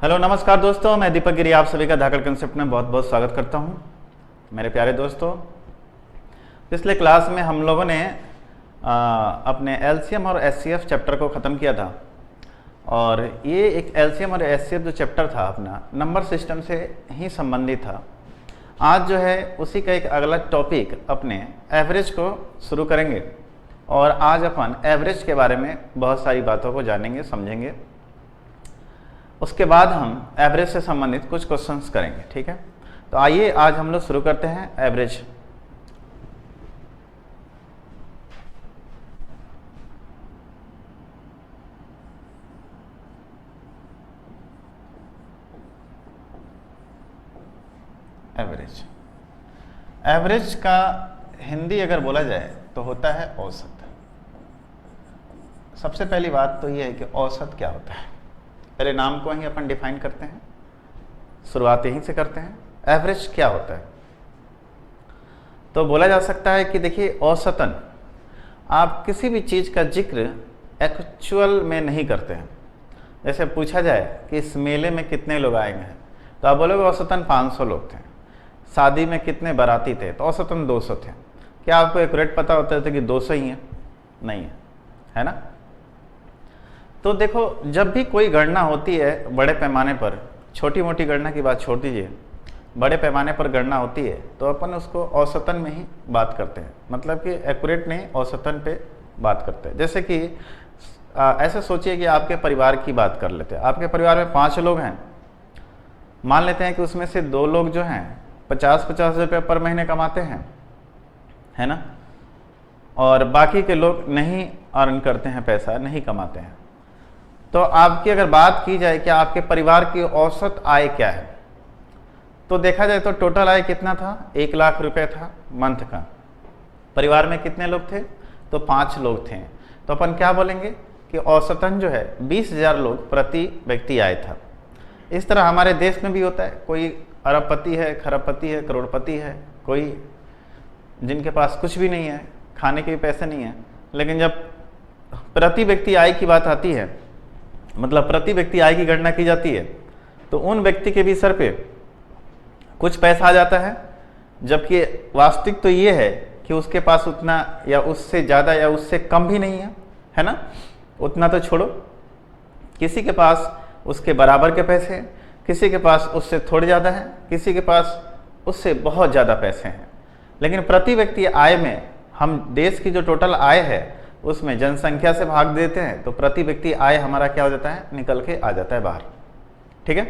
Hello नमस्कार दोस्तों, मैं दीपक गिरी आप सभी का धाकड़ कंसेप्ट में बहुत बहुत स्वागत करता हूं। मेरे प्यारे दोस्तों, पिछले क्लास में हम लोगों ने अपने एलसीएम और एचसीएफ चैप्टर को ख़त्म किया था और ये एक एलसीएम और एचसीएफ जो चैप्टर था अपना नंबर सिस्टम से ही संबंधित था। आज जो है उसी का एक अगला टॉपिक अपने एवरेज को शुरू करेंगे और आज अपन एवरेज के बारे में बहुत सारी बातों को जानेंगे, समझेंगे। उसके बाद हम एवरेज से संबंधित कुछ क्वेश्चंस करेंगे, ठीक है। तो आइए आज हम लोग शुरू करते हैं एवरेज। एवरेज, एवरेज का हिंदी अगर बोला जाए तो होता है औसत। सबसे पहली बात तो यह है कि औसत क्या होता है। पहले नाम को ही अपन डिफाइन करते हैं, शुरुआत यहीं से करते हैं। एवरेज क्या होता है? तो बोला जा सकता है कि देखिए, औसतन आप किसी भी चीज़ का जिक्र एक्चुअल में नहीं करते हैं। जैसे पूछा जाए कि इस मेले में कितने लोग आए हैं, तो आप बोलोगे औसतन 500 लोग थे। शादी में कितने बाराती थे, तो औसतन 200 थे। क्या आपको एक्यूरेट पता होता है कि 200 ही है? नहीं है ना। तो देखो, जब भी कोई गणना होती है बड़े पैमाने पर, छोटी मोटी गणना की बात छोड़ दीजिए, बड़े पैमाने पर गणना होती है तो अपन उसको औसतन में ही बात करते हैं। मतलब कि एक्यूरेट नहीं, औसतन पे बात करते हैं। जैसे कि ऐसे सोचिए कि आपके परिवार की बात कर लेते हैं। आपके परिवार में 5 लोग हैं। मान लेते हैं कि उसमें से 2 लोग जो हैं 50-50 रुपये पर महीने कमाते हैं, है ना, और बाकी के लोग नहीं अर्न करते हैं, पैसा नहीं कमाते हैं। तो आपकी अगर बात की जाए कि आपके परिवार की औसत आय क्या है, तो देखा जाए तो टोटल आय कितना था? 1 लाख रुपए था मंथ का। परिवार में कितने लोग थे? तो 5 लोग थे। तो अपन क्या बोलेंगे कि औसतन जो है 20,000 लोग प्रति व्यक्ति आय था। इस तरह हमारे देश में भी होता है। कोई अरबपति है, खरबपति है, करोड़पति है, कोई जिनके पास कुछ भी नहीं है, खाने के भी पैसे नहीं है, लेकिन जब प्रति व्यक्ति आय की बात आती है, मतलब प्रति व्यक्ति आय की गणना की जाती है, तो उन व्यक्ति के भी सर पे कुछ पैसा आ जाता है। जबकि वास्तविक तो ये है कि उसके पास उतना या उससे ज़्यादा या उससे कम भी नहीं है ना। उतना तो छोड़ो, किसी के पास उसके बराबर के पैसे हैं, किसी के पास उससे थोड़े ज़्यादा हैं, किसी के पास उससे बहुत ज़्यादा पैसे हैं। लेकिन प्रति व्यक्ति आय में हम देश की जो टोटल आय है उसमें जनसंख्या से भाग देते हैं, तो प्रति व्यक्ति आय हमारा क्या हो जाता है? निकल के आ जाता है बाहर, ठीक है।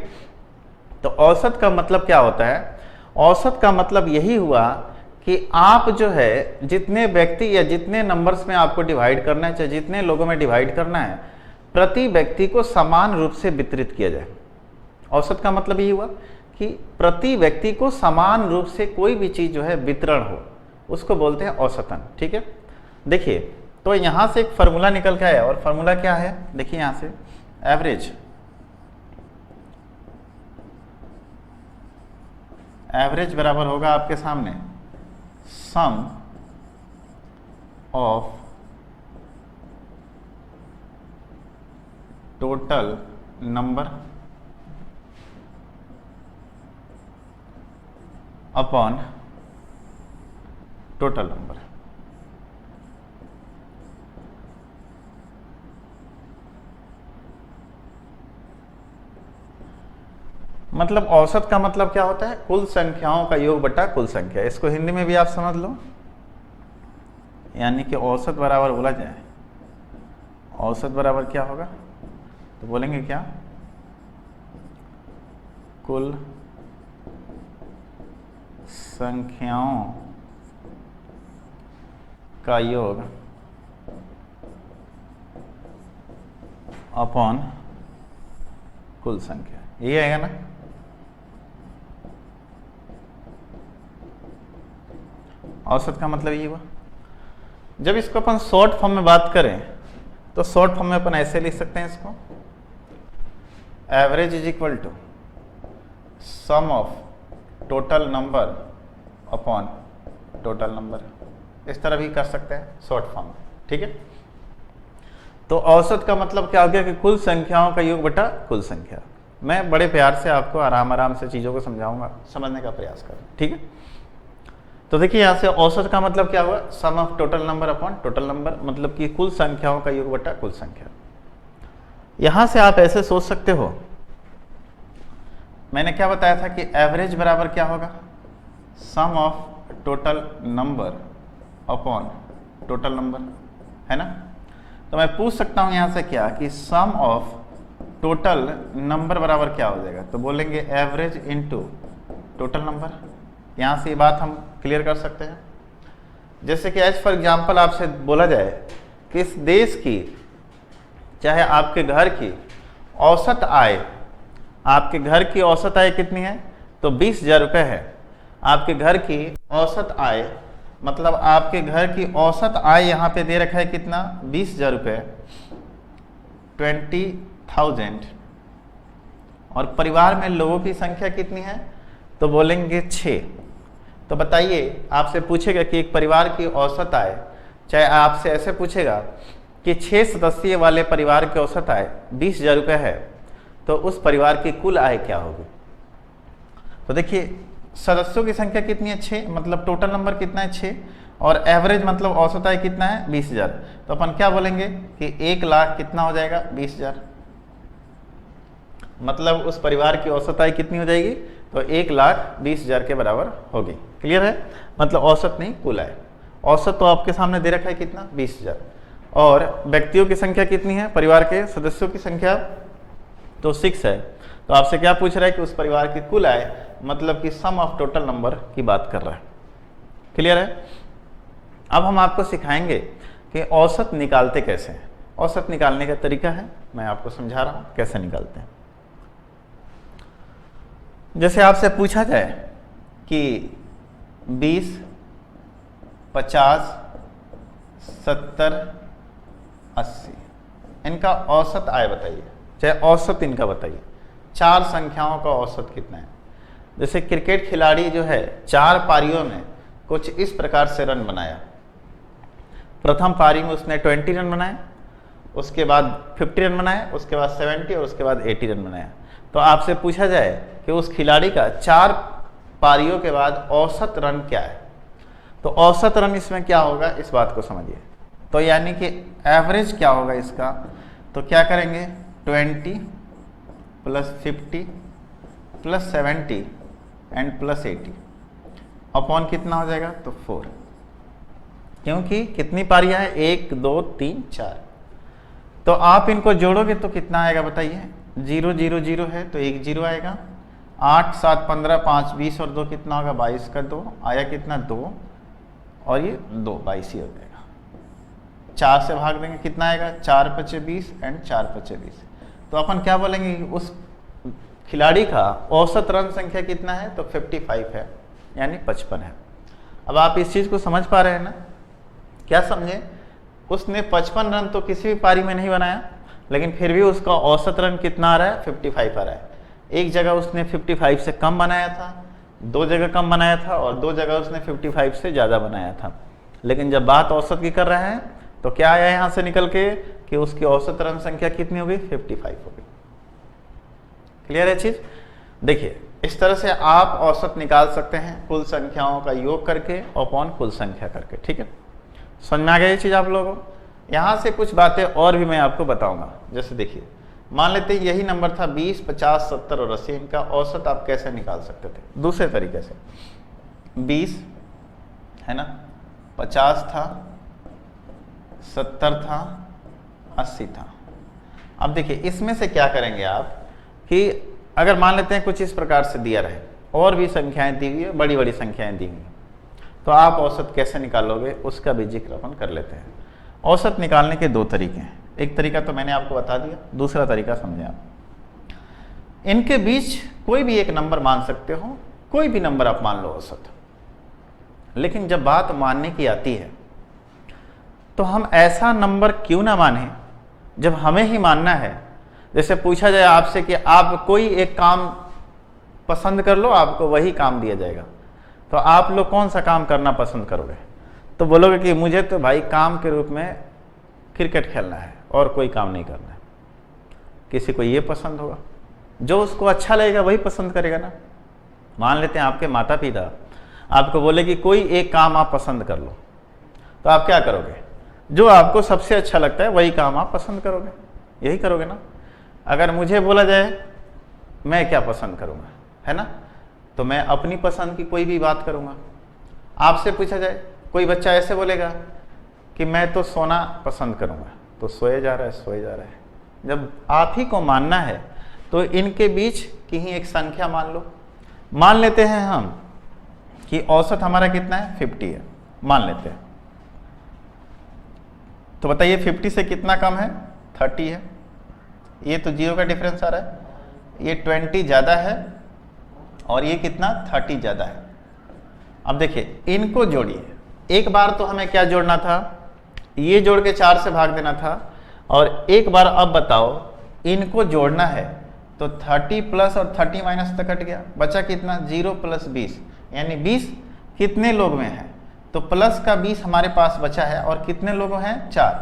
तो औसत का मतलब क्या होता है? औसत का मतलब यही हुआ कि आप जो है जितने व्यक्ति या जितने नंबर्स में आपको डिवाइड करना है, चाहे जितने लोगों में डिवाइड करना है, प्रति व्यक्ति को समान रूप से वितरित किया जाए। औसत का मतलब यही हुआ कि प्रति व्यक्ति को समान रूप से कोई भी चीज जो है वितरण हो, उसको बोलते हैं औसतन, ठीक है। देखिए, तो यहां से एक फार्मूला निकल के आया, और फार्मूला क्या है? देखिए यहां से एवरेज, एवरेज बराबर होगा आपके सामने sum of total number upon total number. मतलब औसत का मतलब क्या होता है? कुल संख्याओं का योग बटा कुल संख्या। इसको हिंदी में भी आप समझ लो, यानी कि औसत बराबर बोला जाए, औसत बराबर क्या होगा? तो बोलेंगे क्या? कुल संख्याओं का योग अपॉन कुल संख्या, ये आएगा ना। औसत का मतलब ये हुआ। जब इसको अपन शॉर्ट फॉर्म में बात करें तो शॉर्ट फॉर्म में अपन ऐसे लिख सकते हैं इसको, average is equal to sum of total number upon total number. इस तरह भी कर सकते हैं शॉर्ट फॉर्म में, ठीक है। तो औसत का मतलब क्या हो गया कि कुल संख्याओं का योग बटा कुल संख्या। मैं बड़े प्यार से आपको आराम आराम से चीज़ों को समझाऊंगा, समझने का प्रयास करें, ठीक है। तो देखिए यहाँ से औसत का मतलब क्या हुआ, sum of total number upon total number, मतलब कि कुल संख्याओं का योग बटा कुल संख्या। यहाँ से आप ऐसे सोच सकते हो, मैंने क्या बताया था कि एवरेज बराबर क्या होगा, sum of total number upon total number, है ना। तो मैं पूछ सकता हूँ यहाँ से क्या कि सम ऑफ टोटल नंबर बराबर क्या हो जाएगा, तो बोलेंगे एवरेज इनटू टोटल नंबर। यहाँ से ये बात हम क्लियर कर सकते हैं। जैसे कि एज फॉर एग्जाम्पल आपसे बोला जाए कि इस देश की, चाहे आपके घर की औसत आय, आपके घर की औसत आय कितनी है, तो 20,000 रुपये है। आपके घर की औसत आय, मतलब आपके घर की औसत आय यहाँ पे दे रखा है कितना, 20,000 रुपये, 20,000। और परिवार में लोगों की संख्या कितनी है, तो बोलेंगे 6। तो बताइए, आपसे पूछेगा कि एक परिवार की औसत आय, चाहे आपसे ऐसे पूछेगा कि 6 सदस्यीय वाले परिवार की औसत आय 20,000 रुपये है, तो उस परिवार की कुल आय क्या होगी। तो देखिए सदस्यों की संख्या कितनी है, 6, मतलब टोटल नंबर कितना है 6, और एवरेज मतलब औसत आय कितना है 20,000। तो अपन क्या बोलेंगे कि 1 लाख कितना हो जाएगा, 20,000। मतलब उस परिवार की औसत आय कितनी हो जाएगी, तो 1,20,000 के बराबर होगी। क्लियर है, मतलब औसत नहीं कुल आय। औसत तो आपके सामने दे रखा है कितना, 20,000, और व्यक्तियों की संख्या कितनी है, परिवार के सदस्यों की संख्या तो 6 है। तो आपसे क्या पूछ रहा है कि उस परिवार की कुल आय, मतलब कि सम ऑफ टोटल नंबर की बात कर रहा है। क्लियर है। अब हम आपको सिखाएंगे कि औसत निकालते कैसे हैं। औसत निकालने का तरीका है, मैं आपको समझा रहा हूं कैसे निकालते हैं। जैसे आपसे पूछा जाए कि 20, 50, 70, 80 इनका औसत आय बताइए, चाहे औसत इनका बताइए। 4 संख्याओं का औसत कितना है। जैसे क्रिकेट खिलाड़ी जो है 4 पारियों में कुछ इस प्रकार से रन बनाया। प्रथम पारी में उसने 20 रन बनाए, उसके बाद 50 रन बनाए, उसके बाद 70 और उसके बाद 80 रन बनाया। तो आपसे पूछा जाए कि उस खिलाड़ी का 4 पारियों के बाद औसत रन क्या है, तो औसत रन इसमें क्या होगा, इस बात को समझिए। तो यानी कि एवरेज क्या होगा इसका, तो क्या करेंगे 20 + 50 + 70 एंड + 80 अपॉन कितना हो जाएगा, तो 4। क्योंकि कितनी पारियां हैं, 1 2 3 4। तो आप इनको जोड़ोगे तो कितना आएगा बताइए, 0 0 0 है तो 1 0 आएगा। 8 7 15 5 20 और 2 कितना होगा, 22 का 2 आया, कितना 2 और ये 2 22 ही हो जाएगा। 4 से भाग देंगे कितना आएगा, 4 × 5 = 20 एंड 4 × 5 = 20। तो अपन क्या बोलेंगे, उस खिलाड़ी का औसत रन संख्या कितना है, तो 55 है, यानी 55 है। अब आप इस चीज़ को समझ पा रहे हैं ना, क्या समझे, उसने 55 रन तो किसी भी पारी में नहीं बनाया, लेकिन फिर भी उसका औसत रन कितना आ रहा है, 55 आ रहा है। एक जगह उसने 55 से कम बनाया था, 2 जगह कम बनाया था, और 2 जगह उसने 55 से ज़्यादा बनाया था। लेकिन जब बात औसत की कर रहे हैं तो क्या आया यहाँ से निकल के कि उसकी औसत रन संख्या कितनी होगी, 55 होगी। क्लियर है चीज़। देखिए इस तरह से आप औसत निकाल सकते हैं कुल संख्याओं का योग करके अपॉन कुल संख्या करके। ठीक है, समझ में आ गया ये चीज़ आप लोगों को। यहाँ से कुछ बातें और भी मैं आपको बताऊंगा। जैसे देखिए, मान लेते हैं यही नंबर था 20, 50, 70 और 80, इनका औसत आप कैसे निकाल सकते थे, दूसरे तरीके से। 20 है ना, 50 था, 70 था, 80 था। अब देखिए इसमें से क्या करेंगे आप कि अगर मान लेते हैं कुछ इस प्रकार से दिया रहे, और भी संख्याएं दी हुई है, बड़ी बड़ी संख्याएं दी हुई हैं, तो आप औसत कैसे निकालोगे उसका भी जिक्र अपन कर लेते हैं। औसत निकालने के 2 तरीके हैं। एक तरीका तो मैंने आपको बता दिया, दूसरा तरीका समझें आप। इनके बीच कोई भी एक नंबर मान सकते हो, कोई भी नंबर आप मान लो औसत। लेकिन जब बात मानने की आती है तो हम ऐसा नंबर क्यों ना माने जब हमें ही मानना है। जैसे पूछा जाए आपसे कि आप कोई एक काम पसंद कर लो, आपको वही काम दिया जाएगा, तो आप लोग कौन सा काम करना पसंद करोगे, तो बोलोगे कि मुझे तो भाई काम के रूप में क्रिकेट खेलना है और कोई काम नहीं करना है। किसी को ये पसंद होगा, जो उसको अच्छा लगेगा वही पसंद करेगा ना। मान लेते हैं आपके माता पिता आपको बोले कि कोई एक काम आप पसंद कर लो, तो आप क्या करोगे? जो आपको सबसे अच्छा लगता है वही काम आप पसंद करोगे, यही करोगे ना। अगर मुझे बोला जाए मैं क्या पसंद करूँगा, है ना, तो मैं अपनी पसंद की कोई भी बात करूँगा। आपसे पूछा जाए, कोई बच्चा ऐसे बोलेगा कि मैं तो सोना पसंद करूँगा, तो सोए जा रहा है, सोए जा रहा है। जब आप ही को मानना है तो इनके बीच की ही एक संख्या मान लो। मान लेते हैं हम कि औसत हमारा कितना है, 50 है, मान लेते हैं। तो बताइए 50 से कितना कम है, 30 है। ये तो 0 का डिफरेंस आ रहा है, ये 20 ज़्यादा है और ये कितना, 30 ज़्यादा है। अब देखिए इनको जोड़िए। एक बार तो हमें क्या जोड़ना था, ये जोड़ के 4 से भाग देना था, और एक बार अब बताओ इनको जोड़ना है तो 30 प्लस और 30 माइनस तक कट गया, बचा कितना, 0 प्लस 20, यानी 20 कितने लोग में है, तो प्लस का 20 हमारे पास बचा है, और कितने लोगों हैं, 4,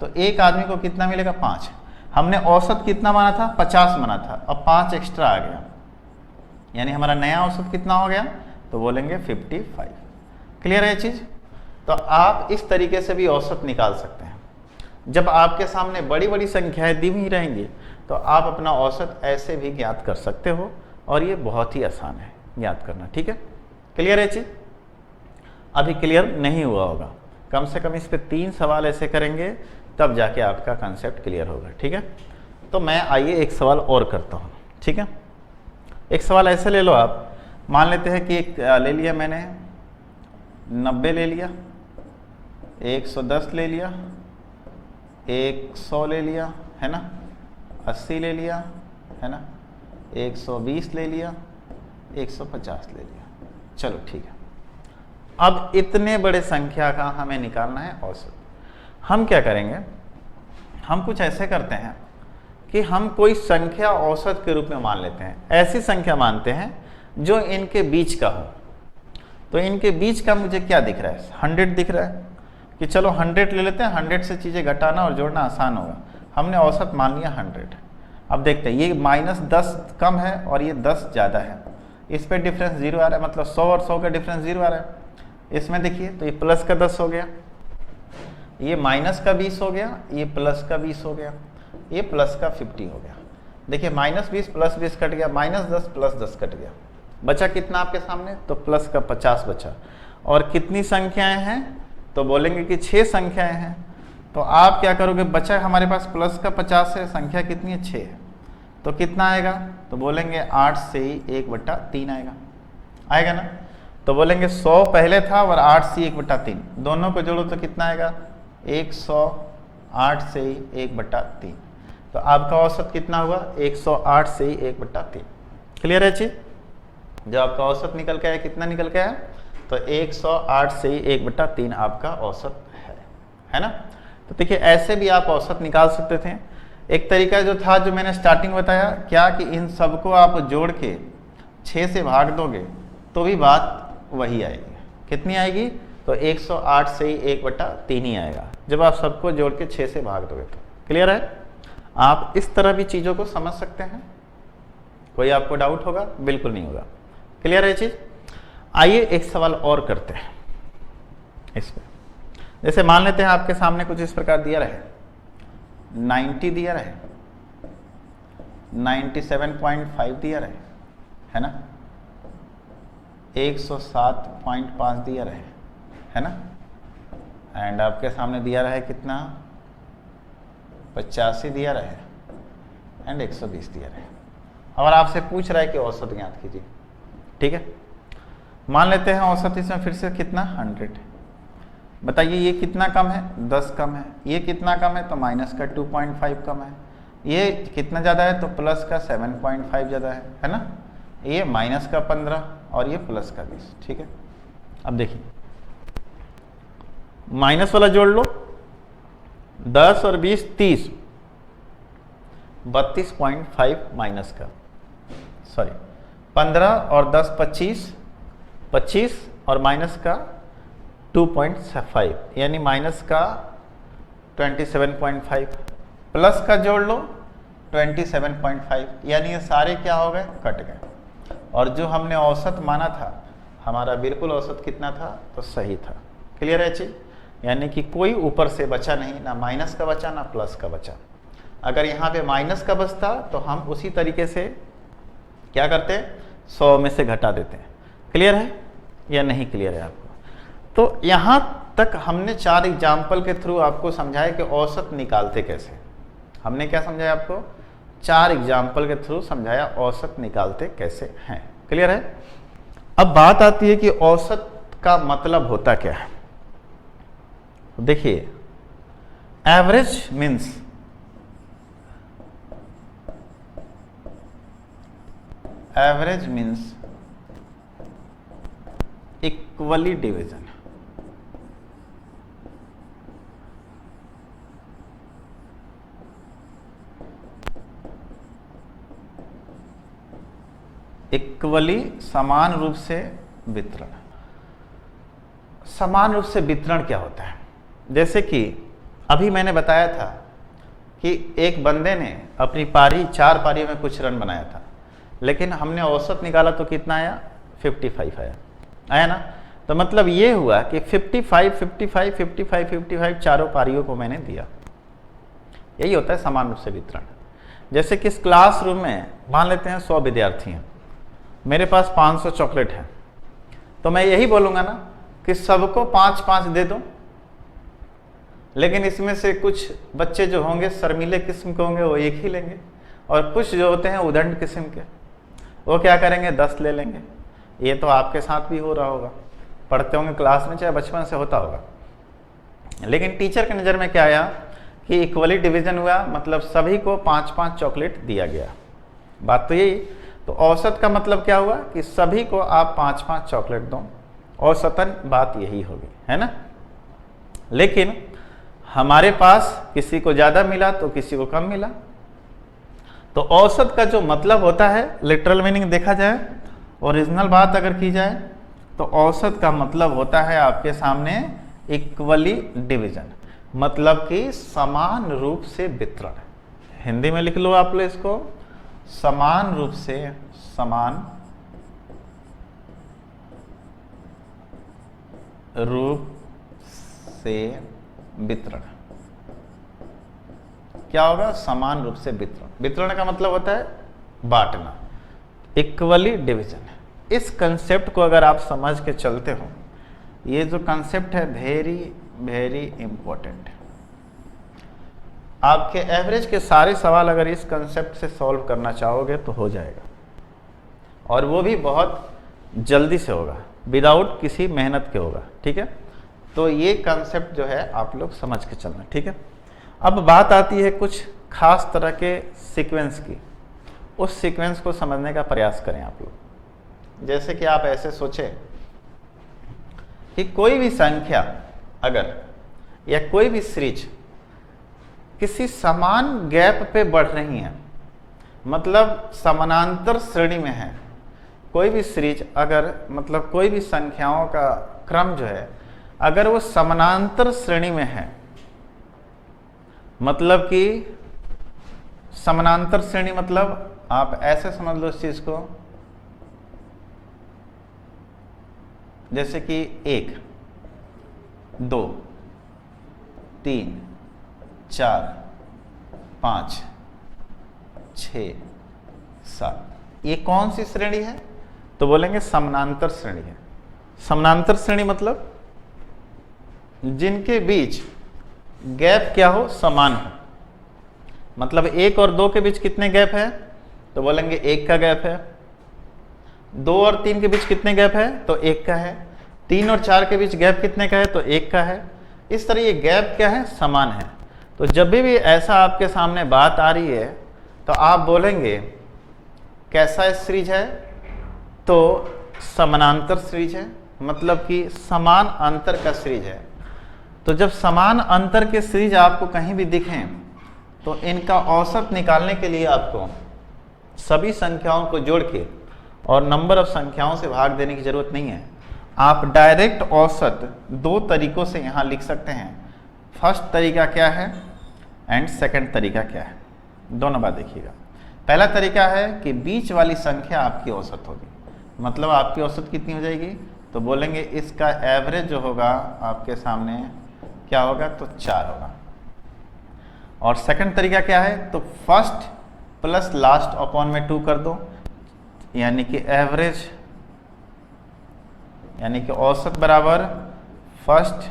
तो एक आदमी को कितना मिलेगा, 5। हमने औसत कितना माना था, 50 माना था, अब 5 एक्स्ट्रा आ गया, यानी हमारा नया औसत कितना हो गया, तो बोलेंगे 55। क्लियर है ये चीज़? तो आप इस तरीके से भी औसत निकाल सकते हैं। जब आपके सामने बड़ी बड़ी संख्याएं दी हुई रहेंगी तो आप अपना औसत ऐसे भी ज्ञात कर सकते हो, और ये बहुत ही आसान है ज्ञात करना। ठीक है, क्लियर है चीज? अभी क्लियर नहीं हुआ होगा, कम से कम इस पे 3 सवाल ऐसे करेंगे तब जाके आपका कंसेप्ट क्लियर होगा। ठीक है, तो मैं आइए एक सवाल और करता हूँ। ठीक है, एक सवाल ऐसे ले लो आप, मान लेते हैं कि एक ले लिया मैंने 90 ले लिया, 110 ले लिया, 100 ले लिया, है ना, 80 ले लिया, है ना, 120 ले लिया, 150 ले लिया। चलो ठीक है, अब इतने बड़े संख्या का हमें निकालना है औसत। हम क्या करेंगे, हम कुछ ऐसे करते हैं कि हम कोई संख्या औसत के रूप में मान लेते हैं। ऐसी संख्या मानते हैं जो इनके बीच का हो। तो इनके बीच का मुझे क्या दिख रहा है, 100 दिख रहा है, कि चलो 100 ले लेते हैं, 100 से चीज़ें घटाना और जोड़ना आसान होगा। हमने औसत मान लिया 100। अब देखते हैं ये -10 कम है और ये 10 ज़्यादा है, इस पर डिफरेंस 0 आ रहा है, मतलब 100 और 100 का डिफरेंस 0 आ रहा है। इसमें देखिए तो ये प्लस का 10 हो गया, ये माइनस का 20 हो गया, ये प्लस का 20 हो गया, ये प्लस का 50 हो गया। देखिए -20 प्लस 20 कट गया, -10 प्लस 10 कट गया, बचा कितना आपके सामने, तो प्लस का 50 बचा। और कितनी संख्याएं हैं, तो बोलेंगे कि 6 संख्याएं हैं। तो आप क्या करोगे, बचा हमारे पास प्लस का 50 है, संख्या कितनी है, 6 है, तो कितना आएगा, तो बोलेंगे 8 से ही 1/3 आएगा, आएगा ना। तो बोलेंगे 100 पहले था और 8 से 1/3, दोनों को जोड़ो तो कितना आएगा, 108 से ही 1/3। तो आपका औसत कितना हुआ, 108 से ही 1/3। क्लियर है चीज? जो आपका औसत निकल के आया, कितना निकल के आया, तो 108 से ही 1/3 आपका औसत है ना। तो देखिए ऐसे भी आप औसत निकाल सकते थे। एक तरीका जो था, जो मैंने स्टार्टिंग बताया, क्या कि इन सबको आप जोड़ के 6 से भाग दोगे तो भी बात वही आएगी। कितनी आएगी, तो 108 से ही 1/3 ही आएगा, जब आप सबको जोड़ के 6 से भाग दोगे तो। क्लियर है? आप इस तरह भी चीज़ों को समझ सकते हैं। कोई आपको डाउट होगा? बिल्कुल नहीं होगा। क्लियर है चीज़? आइए एक सवाल और करते हैं इस पे। जैसे मान लेते हैं आपके सामने कुछ इस प्रकार दिया रहे, 90 दिया रहे, 97.5 दिया रहे, है ना, 107.5 दिया रहे, है ना, एंड आपके सामने दिया रहे कितना, 85 दिया रहे एंड 120 दिया रहे। और आपसे पूछ रहा है कि औसत ज्ञात कीजिए। ठीक है, मान लेते हैं औसत इसमें फिर से कितना, 100। बताइए ये कितना कम है, 10 कम है, ये कितना कम है, तो माइनस का 2.5 कम है, ये कितना ज़्यादा है, तो प्लस का 7.5 ज़्यादा है ना, ये माइनस का 15 और ये प्लस का 20। ठीक है, अब देखिए माइनस वाला जोड़ लो, 10 और 20 30, 32.5 माइनस का, सॉरी 15 और 10 25, 25 और माइनस का 2.5, यानी माइनस का 27.5, प्लस का जोड़ लो 27.5, यानी ये सारे क्या हो गए, कट गए। और जो हमने औसत माना था, हमारा बिल्कुल औसत कितना था, तो सही था। क्लियर है चीज, यानी कि कोई ऊपर से बचा नहीं, ना माइनस का बचा ना प्लस का बचा। अगर यहाँ पे माइनस का बचता तो हम उसी तरीके से क्या करते हैं, 100 में से घटा देते हैं। क्लियर है या नहीं क्लियर है आपको? तो यहाँ तक हमने 4 एग्जाम्पल के थ्रू आपको समझाया कि औसत निकालते कैसे। हमने क्या समझाया आपको, 4 एग्जाम्पल के थ्रू समझाया औसत निकालते कैसे हैं। क्लियर है? अब बात आती है कि औसत का मतलब होता क्या है। देखिए, average means equally division. Equally समान रूप से वितरण। समान रूप से वितरण क्या होता है? जैसे कि अभी मैंने बताया था कि एक बंदे ने अपनी 4 पारियों में कुछ रन बनाया था, लेकिन हमने औसत निकाला तो कितना आया, 55 आया ना। तो मतलब ये हुआ कि 55, 55, 55, 55 चारों पारियों को मैंने दिया। यही होता है समान रूप से वितरण। जैसे कि इस क्लासरूम में मान लेते हैं 100 विद्यार्थी हैं, मेरे पास 500 चॉकलेट है, तो मैं यही बोलूँगा ना कि सबको 5-5 दे दो। लेकिन इसमें से कुछ बच्चे जो होंगे शर्मीले किस्म के होंगे, वो एक ही लेंगे, और कुछ जो होते हैं उदंड किस्म के, वो क्या करेंगे, 10 ले लेंगे। ये तो आपके साथ भी हो रहा होगा, पढ़ते होंगे क्लास में, चाहे बचपन से होता होगा। लेकिन टीचर की नज़र में क्या आया कि इक्वली डिवीजन हुआ, मतलब सभी को 5-5 चॉकलेट दिया गया। बात तो यही। तो औसत का मतलब क्या हुआ कि सभी को आप 5-5 चॉकलेट दो, औसतन बात यही होगी, है ना। लेकिन हमारे पास किसी को ज़्यादा मिला तो किसी को कम मिला। तो औसत का जो मतलब होता है, लिटरल मीनिंग देखा जाए, ओरिजिनल बात अगर की जाए, तो औसत का मतलब होता है आपके सामने इक्वली डिवीजन, मतलब कि समान रूप से वितरण। हिंदी में लिख लो आप लोग इसको, समान रूप से वितरण। क्या होगा, समान रूप से वितरण। वितरण का मतलब होता है बांटना, इक्वली डिवीजन। इस कंसेप्ट को अगर आप समझ के चलते हो, ये जो कंसेप्ट है वेरी वेरी इंपॉर्टेंट। आपके एवरेज के सारे सवाल अगर इस कंसेप्ट से सॉल्व करना चाहोगे तो हो जाएगा, और वो भी बहुत जल्दी से होगा, विदाउट किसी मेहनत के होगा। ठीक है, तो ये कंसेप्ट जो है आप लोग समझ के चलना। ठीक है, अब बात आती है कुछ खास तरह के सीक्वेंस की। उस सीक्वेंस को समझने का प्रयास करें आप लोग। जैसे कि आप ऐसे सोचें कि कोई भी संख्या अगर, या कोई भी सीरीज किसी समान गैप पे बढ़ रही है, मतलब समानांतर श्रेणी में है। कोई भी सीरीज अगर, मतलब कोई भी संख्याओं का क्रम जो है, अगर वो समानांतर श्रेणी में है, मतलब कि समानांतर श्रेणी मतलब आप ऐसे समझ लो इस चीज को, जैसे कि 1, 2, 3, 4, 5, 6, 7, ये कौन सी श्रेणी है? तो बोलेंगे समानांतर श्रेणी है। समानांतर श्रेणी मतलब जिनके बीच गैप क्या हो, समान हो। मतलब 1 और 2 के बीच कितने गैप है? तो बोलेंगे 1 का गैप है। 2 और 3 के बीच कितने गैप है? तो 1 का है। 3 और 4 के बीच गैप कितने का है? तो 1 का है। इस तरह ये गैप क्या है? समान है। तो जब भी ऐसा आपके सामने बात आ रही है तो आप बोलेंगे कैसा सीरीज है? तो समानांतर सीरीज है, मतलब कि समान अंतर का सीरीज है। तो जब समान अंतर के सीरीज आपको कहीं भी दिखें तो इनका औसत निकालने के लिए आपको सभी संख्याओं को जोड़ के और नंबर ऑफ संख्याओं से भाग देने की जरूरत नहीं है। आप डायरेक्ट औसत 2 तरीकों से यहाँ लिख सकते हैं। फर्स्ट तरीका क्या है एंड सेकंड तरीका क्या है? दोनों बात देखिएगा। पहला तरीका है कि बीच वाली संख्या आपकी औसत होगी, मतलब आपकी औसत कितनी हो जाएगी, तो बोलेंगे इसका एवरेज जो होगा आपके सामने क्या होगा, तो 4 होगा। और सेकंड तरीका क्या है, तो फर्स्ट प्लस लास्ट अपॉन में 2 कर दो, यानी कि एवरेज यानी कि औसत बराबर first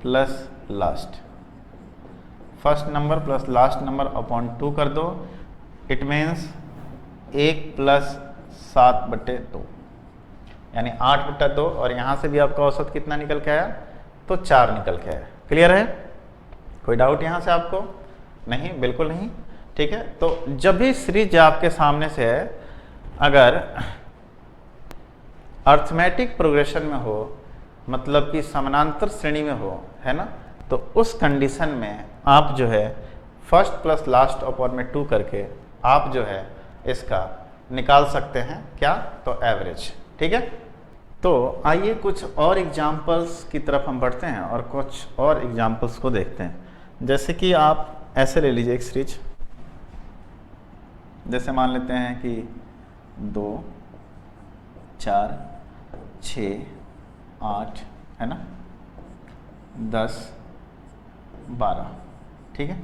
plus last, first number plus last number upon 2 कर दो। इट मीन्स 1 प्लस 7/2 यानी 8/2, और यहाँ से भी आपका औसत कितना निकल के आया, तो 4 निकल के आया। क्लियर है? कोई डाउट यहाँ से आपको? नहीं, बिल्कुल नहीं। ठीक है, तो जब भी सीरीज आपके सामने से है, अगर अर्थमेटिक प्रोग्रेशन में हो, मतलब कि समानांतर श्रेणी में हो, है ना, तो उस कंडीशन में आप जो है फर्स्ट प्लस लास्ट अपॉन में 2 करके आप जो है इसका निकाल सकते हैं क्या, तो एवरेज। ठीक है, तो आइए कुछ और एग्जाम्पल्स की तरफ हम बढ़ते हैं और कुछ और एग्जाम्पल्स को देखते हैं। जैसे कि आप ऐसे ले लीजिए एक सीरीज, जैसे मान लेते हैं कि 2 4 6 8 है ना, 10 12। ठीक है,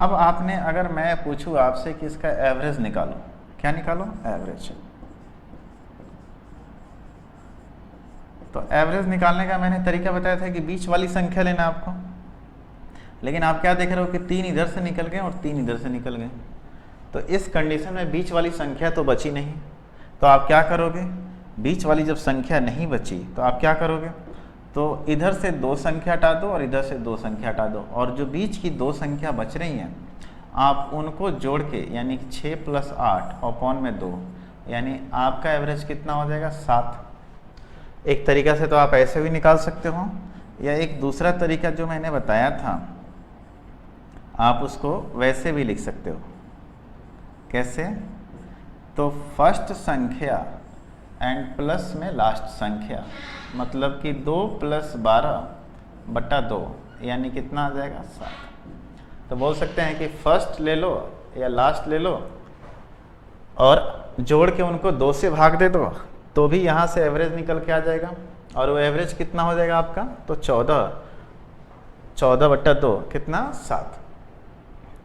अब आपने, अगर मैं पूछूं आपसे कि इसका एवरेज निकालो, क्या निकालो, एवरेज। तो एवरेज निकालने का मैंने तरीका बताया था कि बीच वाली संख्या लेना आपको, लेकिन आप क्या देख रहे हो कि 3 इधर से निकल गए और 3 इधर से निकल गए, तो इस कंडीशन में बीच वाली संख्या तो बची नहीं। तो आप क्या करोगे, बीच वाली जब संख्या नहीं बची तो आप क्या करोगे, तो इधर से 2 संख्या हटा दो और इधर से 2 संख्या हटा दो, और जो बीच की 2 संख्या बच रही हैं आप उनको जोड़ के, यानी 6 + 8 अपॉन में 2, यानी आपका एवरेज कितना हो जाएगा, 7। एक तरीका से तो आप ऐसे भी निकाल सकते हो, या एक दूसरा तरीका जो मैंने बताया था आप उसको वैसे भी लिख सकते हो। कैसे, तो फर्स्ट संख्या एंड प्लस में लास्ट संख्या, मतलब कि 2 + 12/2 यानी कितना आ जाएगा, 7। तो बोल सकते हैं कि फर्स्ट ले लो या लास्ट ले लो और जोड़ के उनको 2 से भाग दे दो, तो भी यहाँ से एवरेज निकल के आ जाएगा। और वो एवरेज कितना हो जाएगा आपका, तो 14/2 कितना, 7।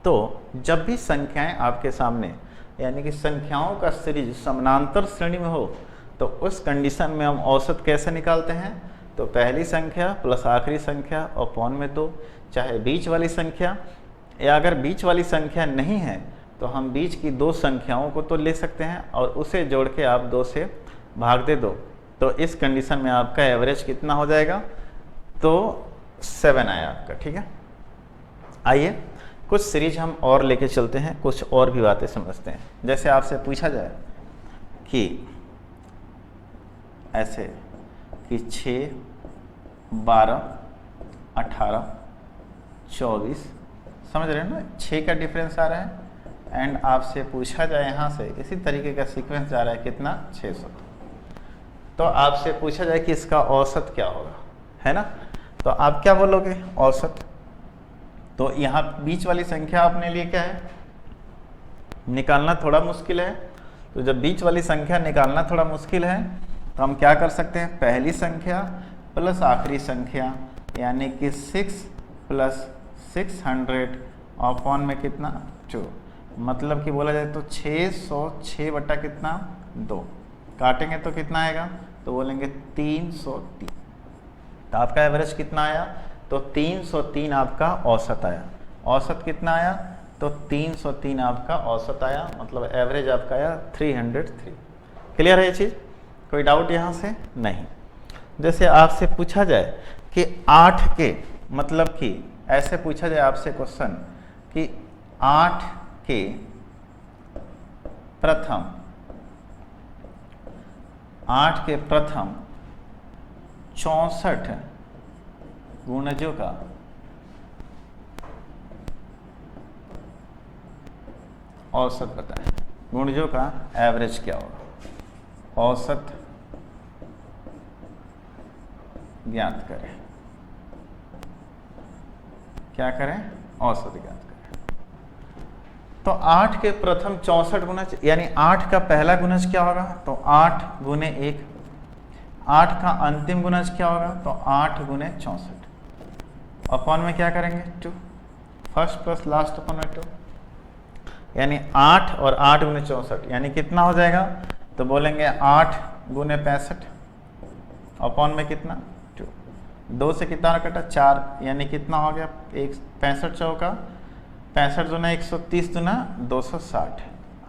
तो जब भी संख्याएं आपके सामने, यानी कि संख्याओं का सीरीज समानांतर श्रेणी में हो, तो उस कंडीशन में हम औसत कैसे निकालते हैं, तो पहली संख्या प्लस आखिरी संख्या अपॉन में 2, चाहे बीच वाली संख्या, या अगर बीच वाली संख्या नहीं है तो हम बीच की 2 संख्याओं को तो ले सकते हैं और उसे जोड़ के आप 2 से भाग दे दो, तो इस कंडीशन में आपका एवरेज कितना हो जाएगा, तो 7 आया आपका। ठीक है, आइए कुछ सीरीज हम और लेके चलते हैं, कुछ और भी बातें समझते हैं। जैसे आपसे पूछा जाए कि ऐसे कि 6 12 18 24, समझ रहे हैं ना, 6 का डिफरेंस आ रहा है, एंड आपसे पूछा जाए यहाँ से इसी तरीके का सीक्वेंस जा रहा है कितना, 600। तो आपसे पूछा जाए कि इसका औसत क्या होगा, है ना, तो आप क्या बोलोगे, औसत। तो यहाँ बीच वाली संख्या अपने लिए क्या है, निकालना थोड़ा मुश्किल है। तो जब बीच वाली संख्या निकालना थोड़ा मुश्किल है तो हम क्या कर सकते हैं, पहली संख्या प्लस आखिरी संख्या, यानी कि 6 + 600 अपॉन में कितना, 2, मतलब कि बोला जाए तो 606 बटा कितना, 2, काटेंगे तो कितना आएगा, तो बोलेंगे 303। तो आपका एवरेज कितना आया, तो 303 आपका औसत आया। औसत कितना आया, तो 303 आपका औसत आया, मतलब एवरेज आपका आया 303। क्लियर है ये चीज़, कोई डाउट यहाँ से नहीं। जैसे आपसे पूछा जाए कि 8 के, मतलब कि ऐसे पूछा जाए आपसे क्वेश्चन कि 8 के प्रथम 64 गुणजों का औसत बताएं, गुणजों का एवरेज क्या होगा, औसत ज्ञात करें। क्या करें, औसत ज्ञात करें। तो 8 के प्रथम 64 गुणज यानी 8 का पहला गुणज क्या होगा, तो 8 गुने 1। 8 का अंतिम गुणज क्या होगा, तो 8 गुने 64 अपॉन में क्या करेंगे 2, फर्स्ट प्लस लास्ट अपॉन में 2, यानी 8 और 8 गुने 64 यानी कितना हो जाएगा, तो बोलेंगे 8 गुने 65 अपॉन में कितना 2। 2 से कितना कटा 4 यानी कितना हो गया 65 चौका 65 दुना 130 दुना 260।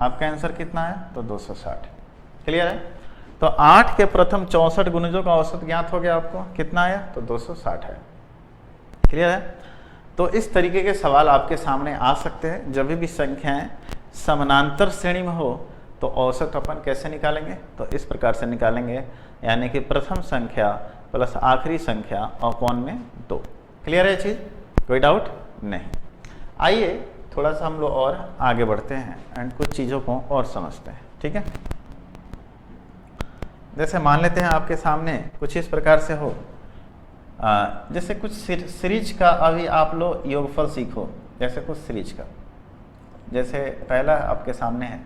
आपका आंसर कितना है, तो 260। क्लियर है। तो 8 के प्रथम 64 गुणजों का औसत ज्ञात हो गया आपको, कितना आया, तो 260 है। क्लियर है। तो इस तरीके के सवाल आपके सामने आ सकते हैं जब भी संख्याएं समानांतर श्रेणी में हो, तो औसत अपन कैसे निकालेंगे, तो इस प्रकार से निकालेंगे, यानी कि प्रथम संख्या प्लस आखिरी संख्या अपॉन में 2। क्लियर है चीज, कोई डाउट नहीं। आइए थोड़ा सा हम लोग और आगे बढ़ते हैं एंड कुछ चीज़ों को और समझते हैं। ठीक है, जैसे मान लेते हैं आपके सामने कुछ इस प्रकार से हो, जैसे कुछ सीरीज का अभी आप लोग योगफल सीखो, जैसे कुछ सीरीज का, जैसे पहला आपके सामने है,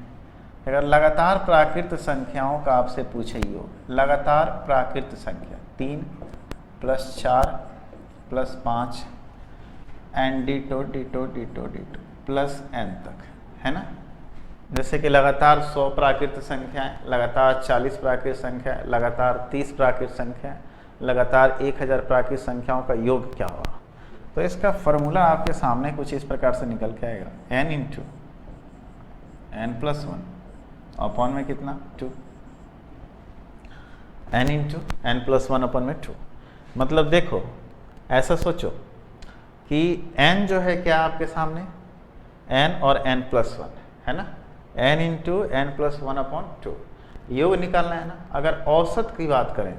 अगर लगातार प्राकृत संख्याओं का आपसे पूछे योग, लगातार प्राकृत संख्या 3 + 4 + 5 and ditto ditto ditto ditto plus n तक, है ना। जैसे कि लगातार 100 प्राकृत संख्याएं, लगातार 40 प्राकृत संख्या, लगातार 30 प्राकृत संख्या, लगातार 1000 प्राकृत संख्याओं का योग क्या होगा। तो इसका फॉर्मूला आपके सामने कुछ इस प्रकार से निकल के आएगा, n × n+1 अपॉन में कितना 2, n × n+1 अपॉन में 2। मतलब देखो ऐसा सोचो कि n जो है क्या आपके सामने, n और n+1 है ना, n × n+1 अपॉन 2 योग निकालना है ना। अगर औसत की बात करें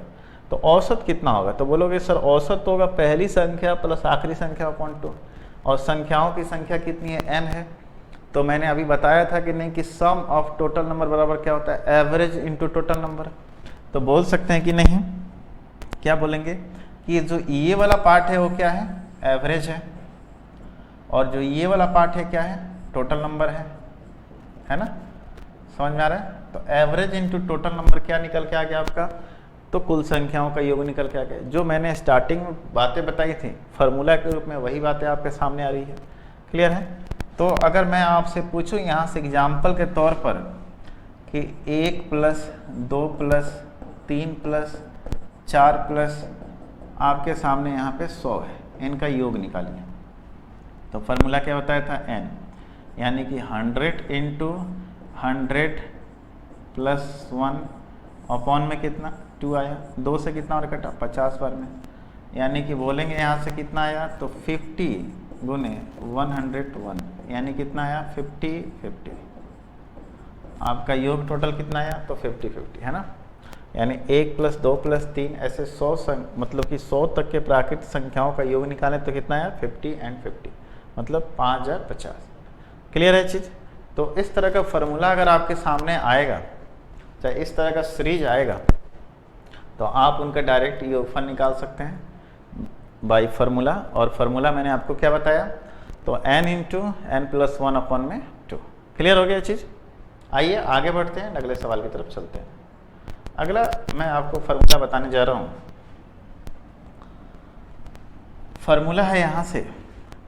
तो औसत कितना होगा, तो बोलोगे सर औसत होगा पहली संख्या प्लस आखिरी संख्या अपॉन 2, और संख्याओं की संख्या कितनी है, n है। तो मैंने अभी बताया था कि नहीं कि सम ऑफ टोटल नंबर बराबर क्या होता है, एवरेज इंटू टोटल नंबर। तो बोल सकते हैं कि नहीं, क्या बोलेंगे कि जो ये वाला पार्ट है वो क्या है, एवरेज है, और जो ये वाला पार्ट है क्या है, टोटल नंबर है ना। समझ में आ रहा है। तो एवरेज इंटू टोटल नंबर क्या निकल के आ गया आपका, तो कुल संख्याओं का योग निकल के आ गया। जो मैंने स्टार्टिंग में बातें बताई थी फार्मूला के रूप में, वही बातें आपके सामने आ रही है। क्लियर है। तो अगर मैं आपसे पूछूं यहाँ से एग्जाम्पल के तौर पर कि 1 + 2 + 3 + 4 + आपके सामने यहाँ पे 100 है, इनका योग निकालिए। तो फार्मूला क्या बताया था, n, यानी कि 100 × 100 + 1 अपॉन में कितना 2 आया। 2 से कितना और कटा 50 बार में, यानी कि बोलेंगे यहाँ से कितना आया, तो 50 गुने 101 यानी कितना आया 50 50। आपका योग टोटल कितना आया, तो 50 50 है ना। यानी 1 + 2 + 3 ऐसे 100 मतलब कि 100 तक के प्राकृत संख्याओं का योग निकालें तो कितना आया 50 एंड 50, मतलब 5050। क्लियर है चीज़। तो इस तरह का फार्मूला अगर आपके सामने आएगा, चाहे इस तरह का सीरीज आएगा, तो आप उनका डायरेक्ट योगफल निकाल सकते हैं बाय फार्मूला। और फार्मूला मैंने आपको क्या बताया, तो n × n+1 अपॉन में 2। क्लियर हो गया चीज़। आइए आगे बढ़ते हैं, अगले सवाल की तरफ चलते हैं। अगला मैं आपको फार्मूला बताने जा रहा हूँ। फार्मूला है यहाँ से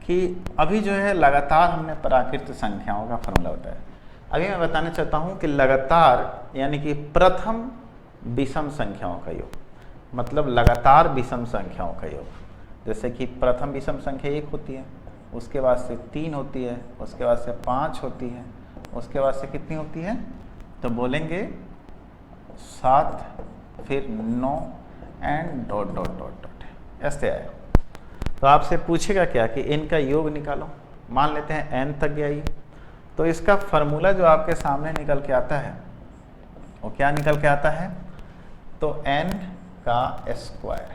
कि अभी जो है लगातार हमने प्राकृत संख्याओं का फार्मूला बताया। अभी मैं बताना चाहता हूँ कि लगातार यानी कि प्रथम विषम संख्याओं का योग, मतलब लगातार विषम संख्याओं का योग। जैसे कि प्रथम विषम संख्या 1 होती है, उसके बाद से 3 होती है, उसके बाद से 5 होती है, उसके बाद से कितनी होती है, तो बोलेंगे 7, फिर 9 एंड ... ऐसे आएगा। तो आपसे पूछेगा क्या कि इनका योग निकालो। मान लेते हैं n तक गया ये, तो इसका फार्मूला जो आपके सामने निकल के आता है वो क्या निकल के आता है, तो n का स्क्वायर।